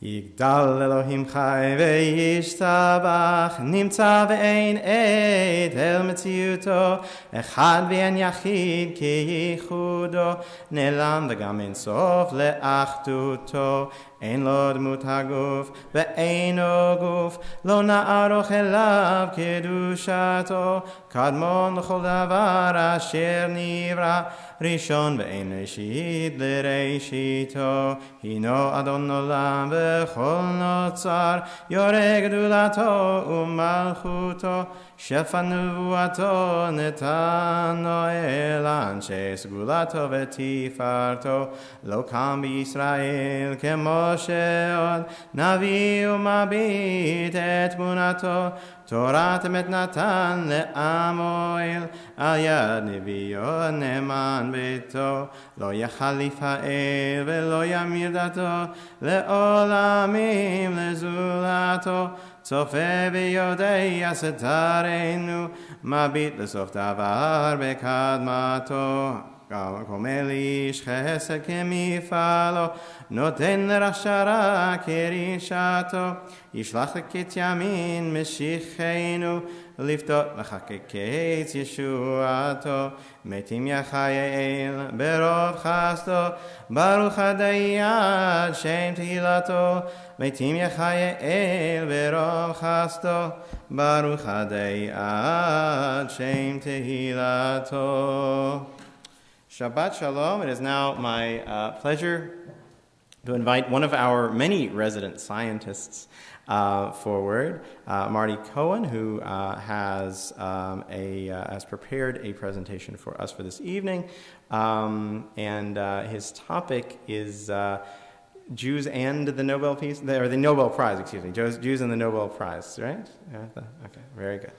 Yigdal Elohim chai ve'yishtabach nimtza ve'ein ed el metziuto echad ve'en yachid ki yichudo nelam v'gam en sof le'achduto ein lo dmut haguf ve'ein o guf lo na'aroch elav kedushato kadmon l'chol davar asher nivra rishon ve'ein reshit l'reshito hino adon olam v'chol notzar yoreh gedulato u'malchuto shefa nevuato netano el anshe segulato v'tifarto lo kam b'Yisrael kemo she'od navi u'mabit et munato Torat emet natan le'amoel al yad neviyo neman beito lo yachal lifa'el ve'lo yamir dato le'olamim lezulato tzofe v'yodei yasetarenu mabit lesof davar bekadmato Komel ish chesed kemifalo noten l'rasha kerishato yishlach leketz yamin meshichenu liftot l'chakeketz yeshuato metim yachayeil berov chasto baruch hadayad shem tehilato metim yachayeil berov chasto baruch hadayad shem tehilato. Shabbat Shalom. It is now my pleasure to invite one of our many resident scientists forward, Marty Cohen, who has prepared a presentation for us for this evening, and his topic is Jews and the Nobel Peace, or the Nobel Prize, excuse me, Jews and the Nobel Prize, right? Okay, very good.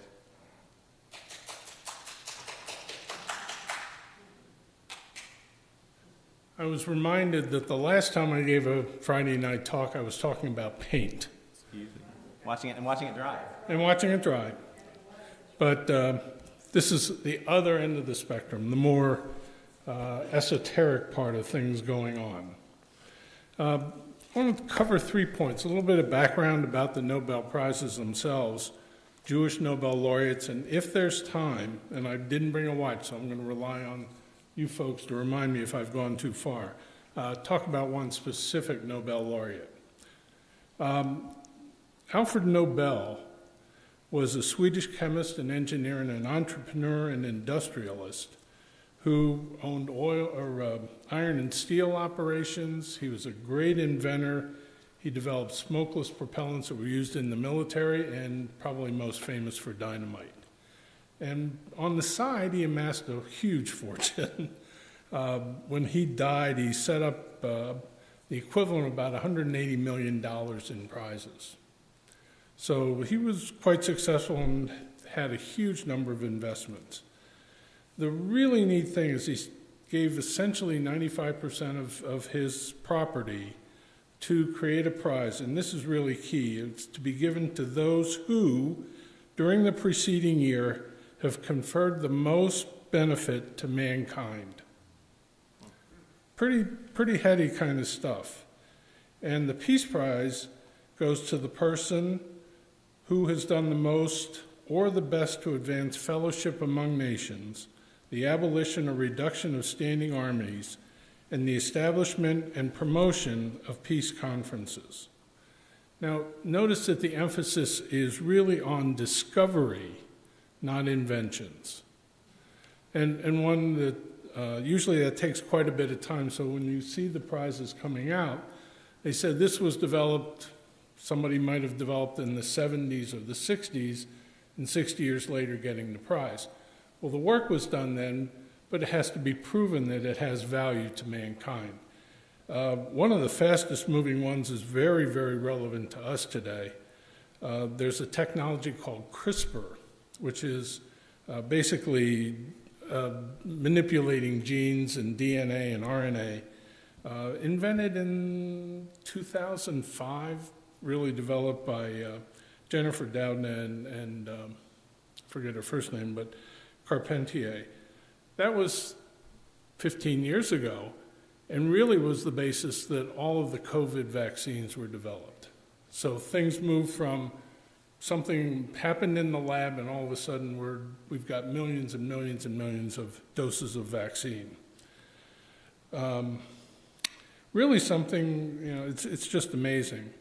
I was reminded that the last time I gave a Friday night talk, I was talking about paint. Excuse me. Watching it dry. And watching it dry. But this is the other end of the spectrum, the more esoteric part of things going on. I want to cover 3 points, a little bit of background about the Nobel Prizes themselves, Jewish Nobel laureates, and if there's time, and I didn't bring a watch, so I'm going to rely on you folks to remind me if I've gone too far. Talk about one specific Nobel laureate. Alfred Nobel was a Swedish chemist and engineer and an entrepreneur and industrialist who owned iron and steel operations. He was a great inventor. He developed smokeless propellants that were used in the military and probably most famous for dynamite. And on the side, he amassed a huge fortune. When he died, he set up the equivalent of about $180 million in prizes. So he was quite successful and had a huge number of investments. The really neat thing is he gave essentially 95% of his property to create a prize, and this is really key. It's to be given to those who, during the preceding year, have conferred the most benefit to mankind. Pretty heady kind of stuff. And the Peace Prize goes to the person who has done the most or the best to advance fellowship among nations, the abolition or reduction of standing armies, and the establishment and promotion of peace conferences. Now, notice that the emphasis is really on discovery, not inventions. And one that usually that takes quite a bit of time, so when you see the prizes coming out, they said this was developed, somebody might have developed in the 70s or the 60s, and 60 years later getting the prize. Well, the work was done then, but it has to be proven that it has value to mankind. One of the fastest moving ones is very, very relevant to us today. There's a technology called Crispr, which is basically manipulating genes and DNA and RNA, invented in 2005, really developed by Jennifer Doudna and forget her first name, but Carpentier. That was 15 years ago, and really was the basis that all of the COVID vaccines were developed. So things moved from something happened in the lab, and all of a sudden we've got millions and millions and millions of doses of vaccine. Really something, it's just amazing.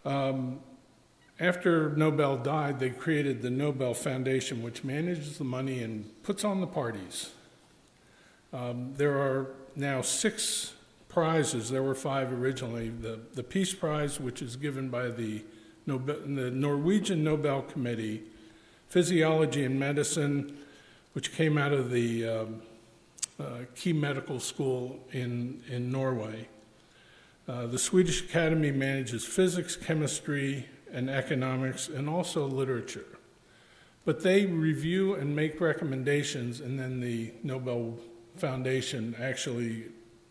After Nobel died, they created the Nobel Foundation, which manages the money and puts on the parties. There are now 6 prizes. There were 5 originally. The Peace Prize, which is given by the Norwegian Nobel Committee, Physiology and Medicine, which came out of the Key Medical School in Norway. The Swedish Academy manages physics, chemistry, and economics, and also literature. But they review and make recommendations, and then the Nobel Foundation actually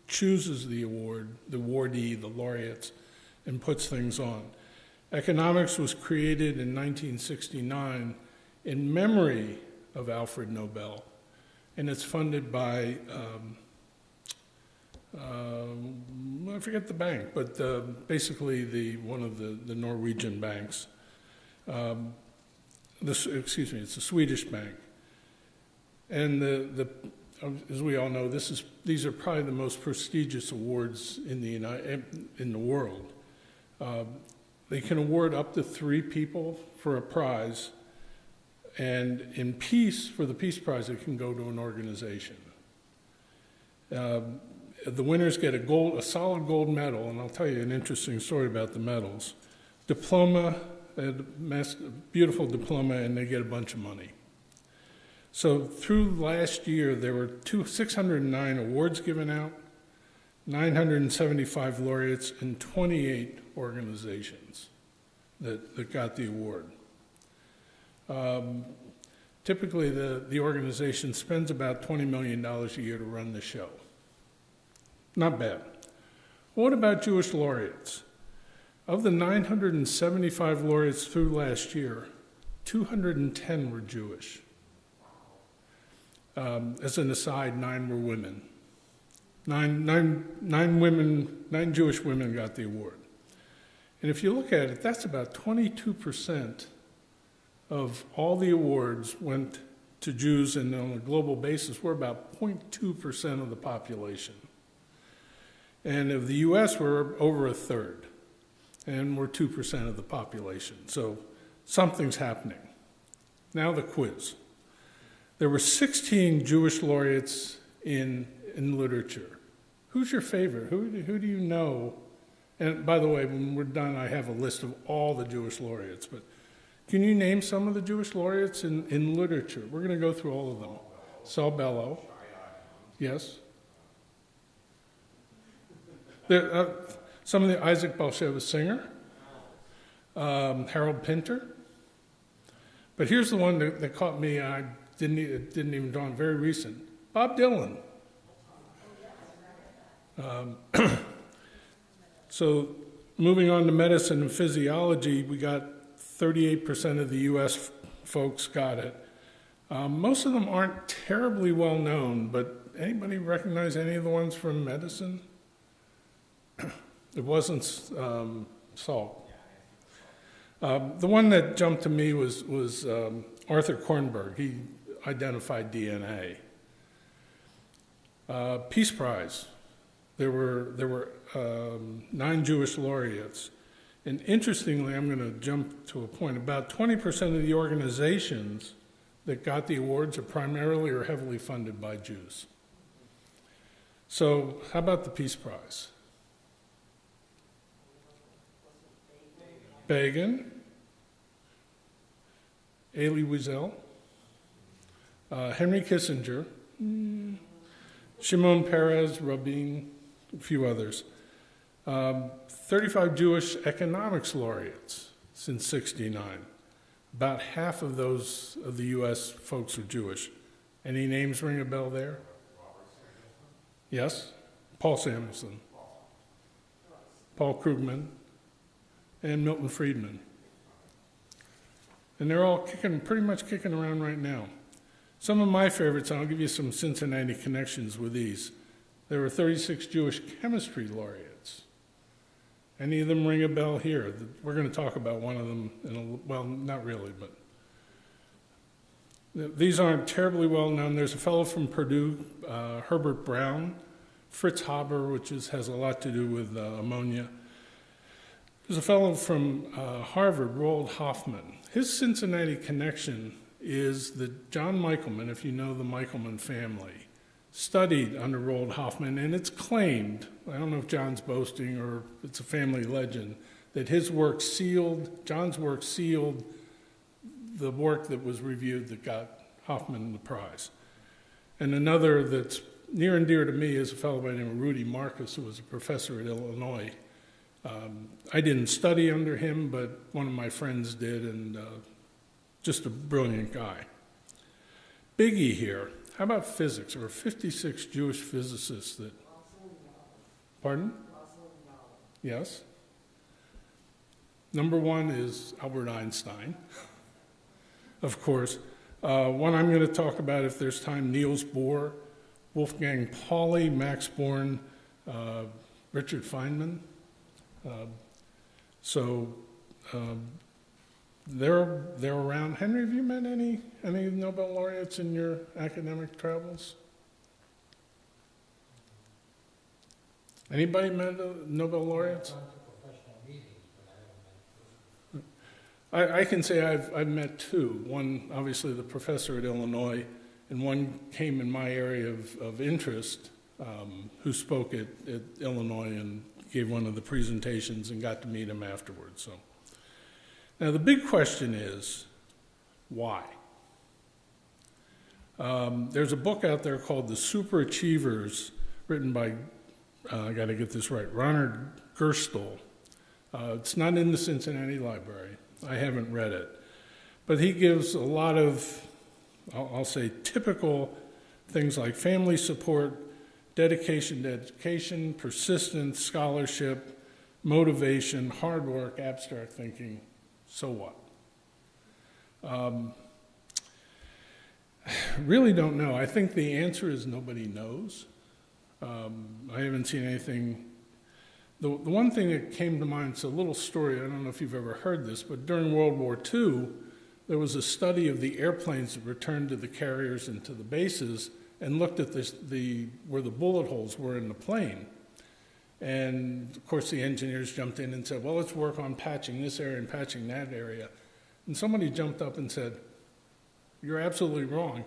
chooses the award, the awardee, the laureates, and puts things on. Economics was created in 1969 in memory of Alfred Nobel, and it's funded by, I forget the bank, but basically one of the Norwegian banks. It's a Swedish bank. And as we all know, these are probably the most prestigious awards in the world. They can award up to 3 people for a prize, and in peace, for the Peace Prize, it can go to an organization. The winners get a solid gold medal, and I'll tell you an interesting story about the medals. Diploma, a beautiful diploma, and they get a bunch of money. So through last year, there were 609 awards given out, 975 laureates, and 28 organizations that got the award. Typically, the organization spends about $20 million a year to run the show. Not bad. What about Jewish laureates? Of the 975 laureates through last year, 210 were Jewish. As an aside, 9 were women. Nine Jewish women got the award. And if you look at it, that's about 22% of all the awards went to Jews, and on a global basis, we're about 0.2% of the population. And of the US, we're over a third, and we're 2% of the population. So something's happening. Now the quiz. There were 16 Jewish laureates in literature. Who's your favorite? Who do you know? And by the way, when we're done, I have a list of all the Jewish laureates, but can you name some of the Jewish laureates in literature? We're going to go through all of them. Saul Bellow. Yes. Some of the Isaac Bashevis Singer. Harold Pinter. But here's the one that caught me. It didn't even dawn, very recent. Bob Dylan. So moving on to medicine and physiology, we got 38% of the U.S. folks got it. Most of them aren't terribly well known, but anybody recognize any of the ones from medicine? It wasn't Salk. The one that jumped to me was Arthur Kornberg. He identified DNA. Peace Prize. There were 9 Jewish laureates. And interestingly, I'm going to jump to a point, about 20% of the organizations that got the awards are primarily or heavily funded by Jews. So how about the Peace Prize? Begin, Elie Wiesel, Henry Kissinger, Shimon Peres, Rabin, a few others. 35 Jewish economics laureates since '69. About half of those of the U.S. folks are Jewish. Any names ring a bell there? Yes? Paul Samuelson, Paul Krugman, and Milton Friedman. And they're all pretty much kicking around right now. Some of my favorites, and I'll give you some Cincinnati connections with these. There were 36 Jewish chemistry laureates. Any of them ring a bell here? We're going to talk about one of them, well, not really, but these aren't terribly well known. There's a fellow from Purdue, Herbert Brown, Fritz Haber, which has a lot to do with ammonia. There's a fellow from Harvard, Roald Hoffman. His Cincinnati connection is that John Michelman, if you know the Michelman family, studied under Roald Hoffman, and it's claimed, I don't know if John's boasting or it's a family legend, that his work sealed, John's work sealed the work that was reviewed that got Hoffman the prize. And another that's near and dear to me is a fellow by the name of Rudy Marcus, who was a professor at Illinois. I didn't study under him, but one of my friends did, and just a brilliant guy. Biggie here. How about physics? There were 56 Jewish physicists that... Pardon? Yes. Number one is Albert Einstein, of course. One I'm going to talk about, if there's time, Niels Bohr, Wolfgang Pauli, Max Born, Richard Feynman. They're around. Henry, have you met any Nobel laureates in your academic travels? Anybody met Nobel laureates? I can say I've met two. One, obviously, the professor at Illinois, and one came in my area of interest, who spoke at Illinois and gave one of the presentations and got to meet him afterwards. So, now the big question is, why? There's a book out there called The Superachievers, written by, I got to get this right, Ronald Gerstle. It's not in the Cincinnati Library. I haven't read it. But he gives a lot of, I'll say, typical things like family support, dedication to education, persistence, scholarship, motivation, hard work, abstract thinking. So what? Really don't know. I think the answer is nobody knows. I haven't seen anything. The one thing that came to mind, it's a little story, I don't know if you've ever heard this, but during World War II, there was a study of the airplanes that returned to the carriers and to the bases and looked at where the bullet holes were in the plane. And of course the engineers jumped in and said, well, let's work on patching this area and patching that area. And somebody jumped up and said, you're absolutely wrong.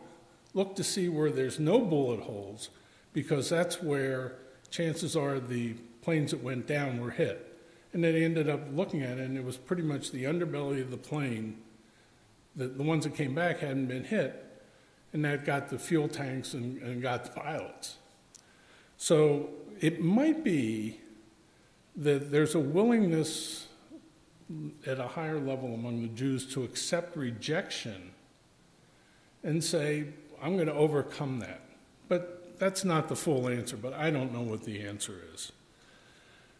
Look to see where there's no bullet holes, because that's where chances are the planes that went down were hit. And then they ended up looking at it, and it was pretty much the underbelly of the plane. The ones that came back hadn't been hit, and that got the fuel tanks and got the pilots. So it might be that there's a willingness at a higher level among the Jews to accept rejection and say, I'm going to overcome that. But that's not the full answer, but I don't know what the answer is.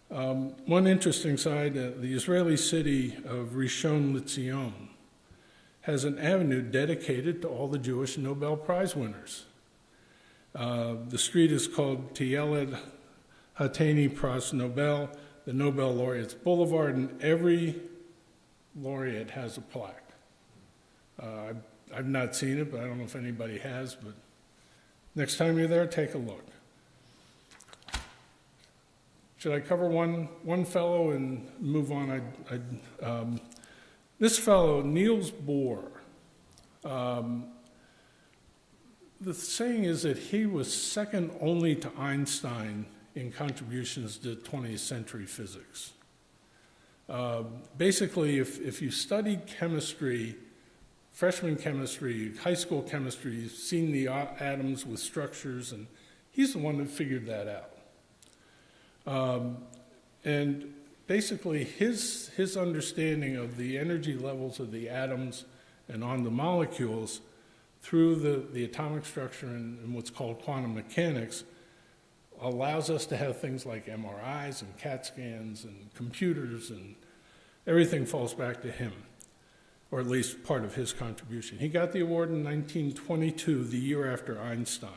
One interesting side, the Israeli city of Rishon LeZion has an avenue dedicated to all the Jewish Nobel Prize winners. The street is called Tiyeled Hateni Pras Nobel, the Nobel Laureates Boulevard, and every laureate has a plaque. I've not seen it, but I don't know if anybody has, but next time you're there, take a look. Should I cover one fellow and move on? This fellow, Niels Bohr, the saying is that he was second only to Einstein in contributions to 20th century physics. Basically, if you studied chemistry, freshman chemistry, high school chemistry, you've seen the atoms with structures, and he's the one that figured that out. And basically, his understanding of the energy levels of the atoms and on the molecules through the atomic structure and what's called quantum mechanics allows us to have things like MRIs and CAT scans and computers, and everything falls back to him, or at least part of his contribution. He got the award in 1922, the year after Einstein.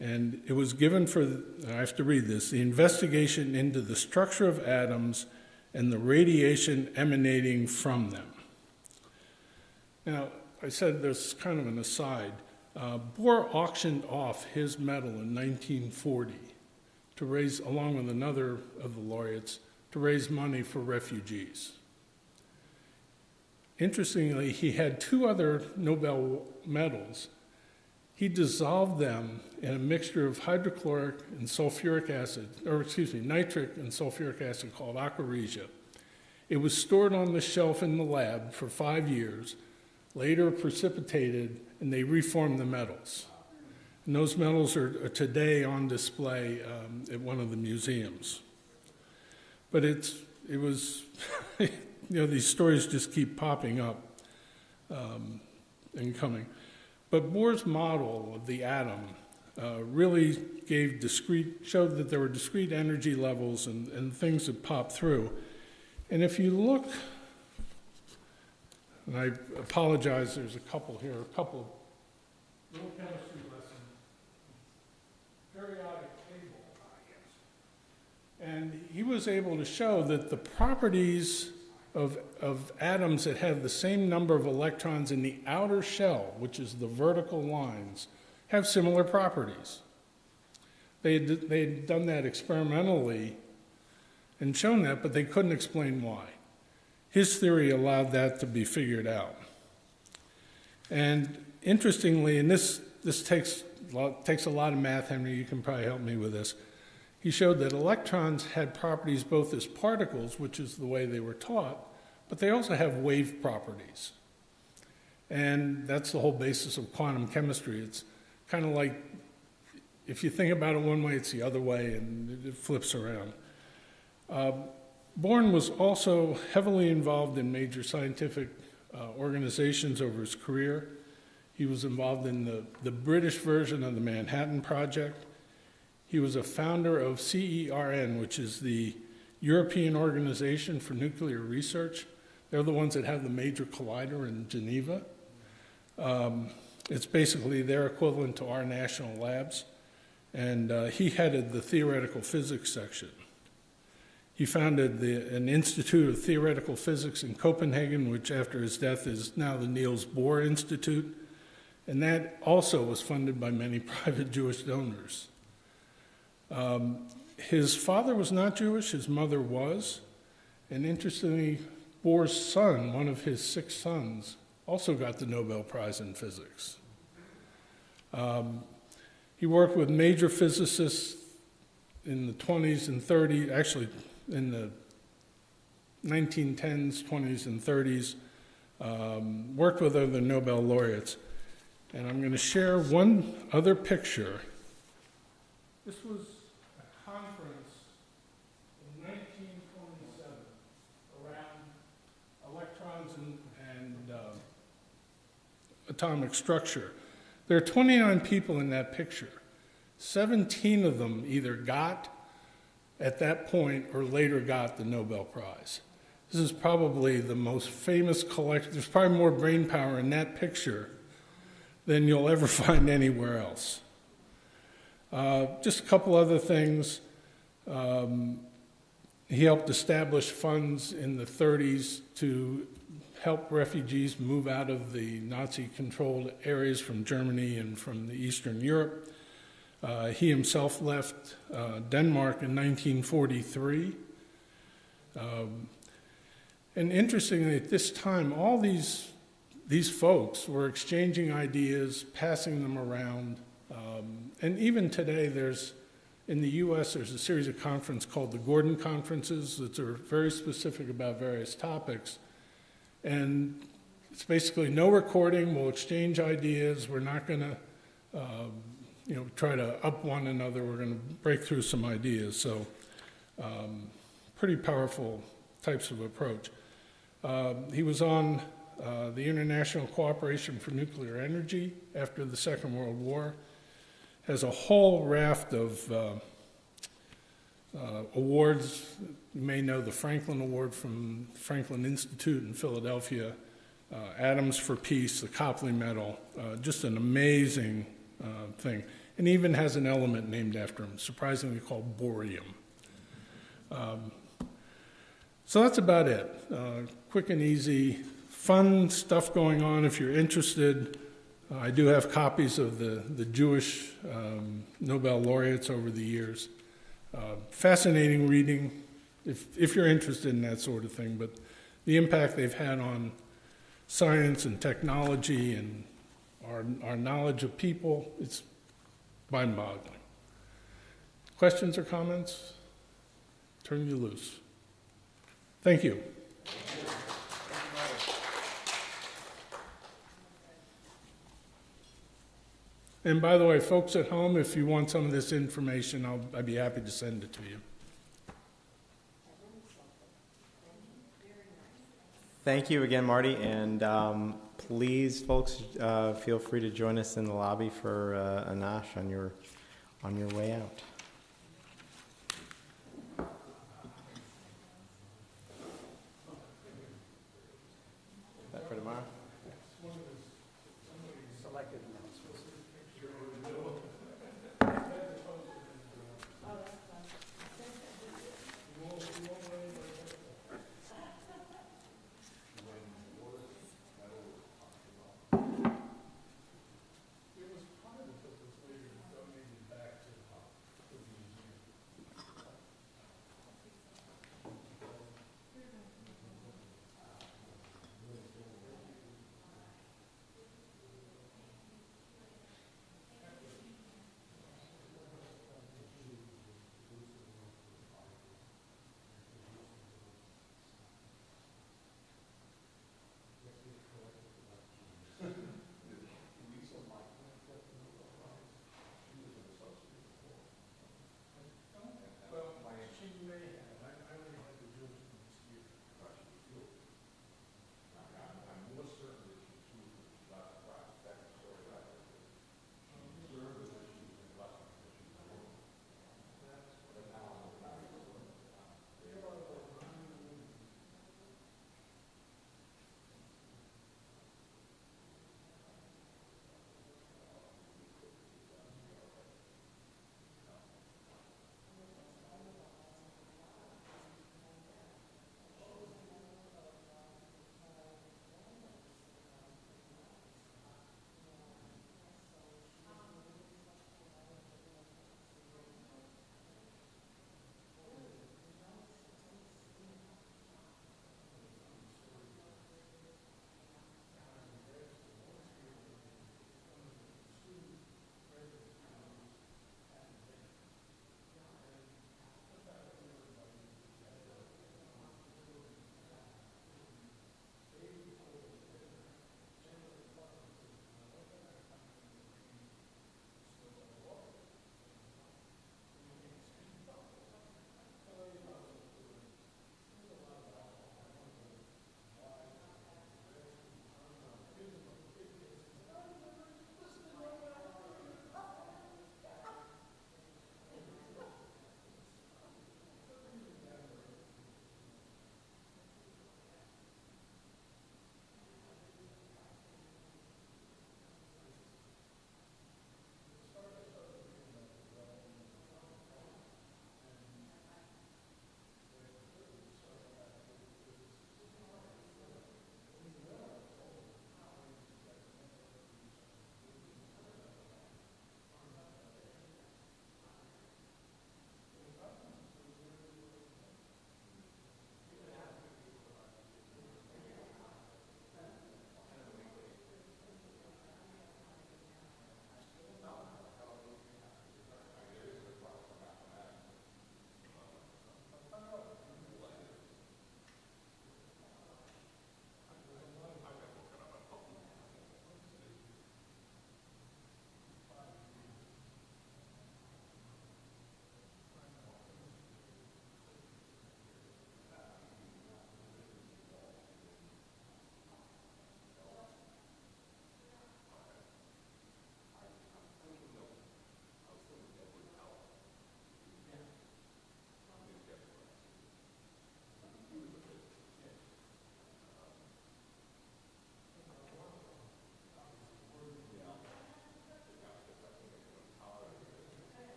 And it was given for, I have to read this, the investigation into the structure of atoms and the radiation emanating from them. Now, I said there's kind of an aside. Bohr auctioned off his medal in 1940 to raise, along with another of the laureates, to raise money for refugees. Interestingly, he had two other Nobel medals. He dissolved them in a mixture of hydrochloric and sulfuric acid, nitric and sulfuric acid called aquaresia. It was stored on the shelf in the lab for 5 years, later precipitated, and they reformed the metals. And those metals are today on display at one of the museums. But it was, these stories just keep popping up and coming. But Bohr's model of the atom really showed that there were discrete energy levels and things that popped through. And if you look, and I apologize, there's a couple here, a couple of little chemistry lessons, periodic table, and he was able to show that the properties of atoms that have the same number of electrons in the outer shell, which is the vertical lines, have similar properties. They had done that experimentally and shown that, but they couldn't explain why. His theory allowed that to be figured out. And interestingly, and this takes a lot of math, Henry, you can probably help me with this. He showed that electrons had properties both as particles, which is the way they were taught, but they also have wave properties. And that's the whole basis of quantum chemistry. It's kind of like, if you think about it one way, it's the other way, and it flips around. Bohr was also heavily involved in major scientific organizations over his career. He was involved in the British version of the Manhattan Project. He was a founder of CERN, which is the European Organization for Nuclear Research. They're the ones that have the Major Collider in Geneva. It's basically their equivalent to our national labs. And he headed the theoretical physics section. He founded an Institute of Theoretical Physics in Copenhagen, which after his death is now the Niels Bohr Institute. And that also was funded by many private Jewish donors. His father was not Jewish, his mother was. And interestingly, Bohr's son, one of his 6 sons, also got the Nobel Prize in Physics. He worked with major physicists in the 20s and 30s, actually in the 1910s, 20s, and 30s, worked with other Nobel laureates. And I'm going to share one other picture. This was a conference in 1927 around electrons and atomic structure. There are 29 people in that picture. 17 of them either got, at that point, or later got the Nobel Prize. This is probably the most famous collection. There's probably more brain power in that picture than you'll ever find anywhere else. Just a couple other things. He helped establish funds in the 30s to help refugees move out of the Nazi-controlled areas from Germany and from the Eastern Europe. He himself left Denmark in 1943. And interestingly, at this time, all these folks were exchanging ideas, passing them around. And even today, in the U.S., there's a series of conferences called the Gordon Conferences that are very specific about various topics. And it's basically no recording, we'll exchange ideas, we're not going to try to up one another, we're going to break through some ideas. So pretty powerful types of approach. He was on the International Cooperation for Nuclear Energy after the Second World War. Has a whole raft of awards. You may know the Franklin Award from Franklin Institute in Philadelphia, Atoms for Peace, the Copley Medal, just an amazing thing. And even has an element named after him, surprisingly called borium. So that's about it. Quick and easy, fun stuff going on if you're interested. I do have copies of the Jewish Nobel laureates over the years. Fascinating reading if you're interested in that sort of thing, but the impact they've had on science and technology and our knowledge of people, it's mind-boggling. Questions or comments? Turn you loose. Thank you. And by the way, folks at home, if you want some of this information, I'd be happy to send it to you. Thank you again, Marty, and please, folks, feel free to join us in the lobby for a nosh on your way out.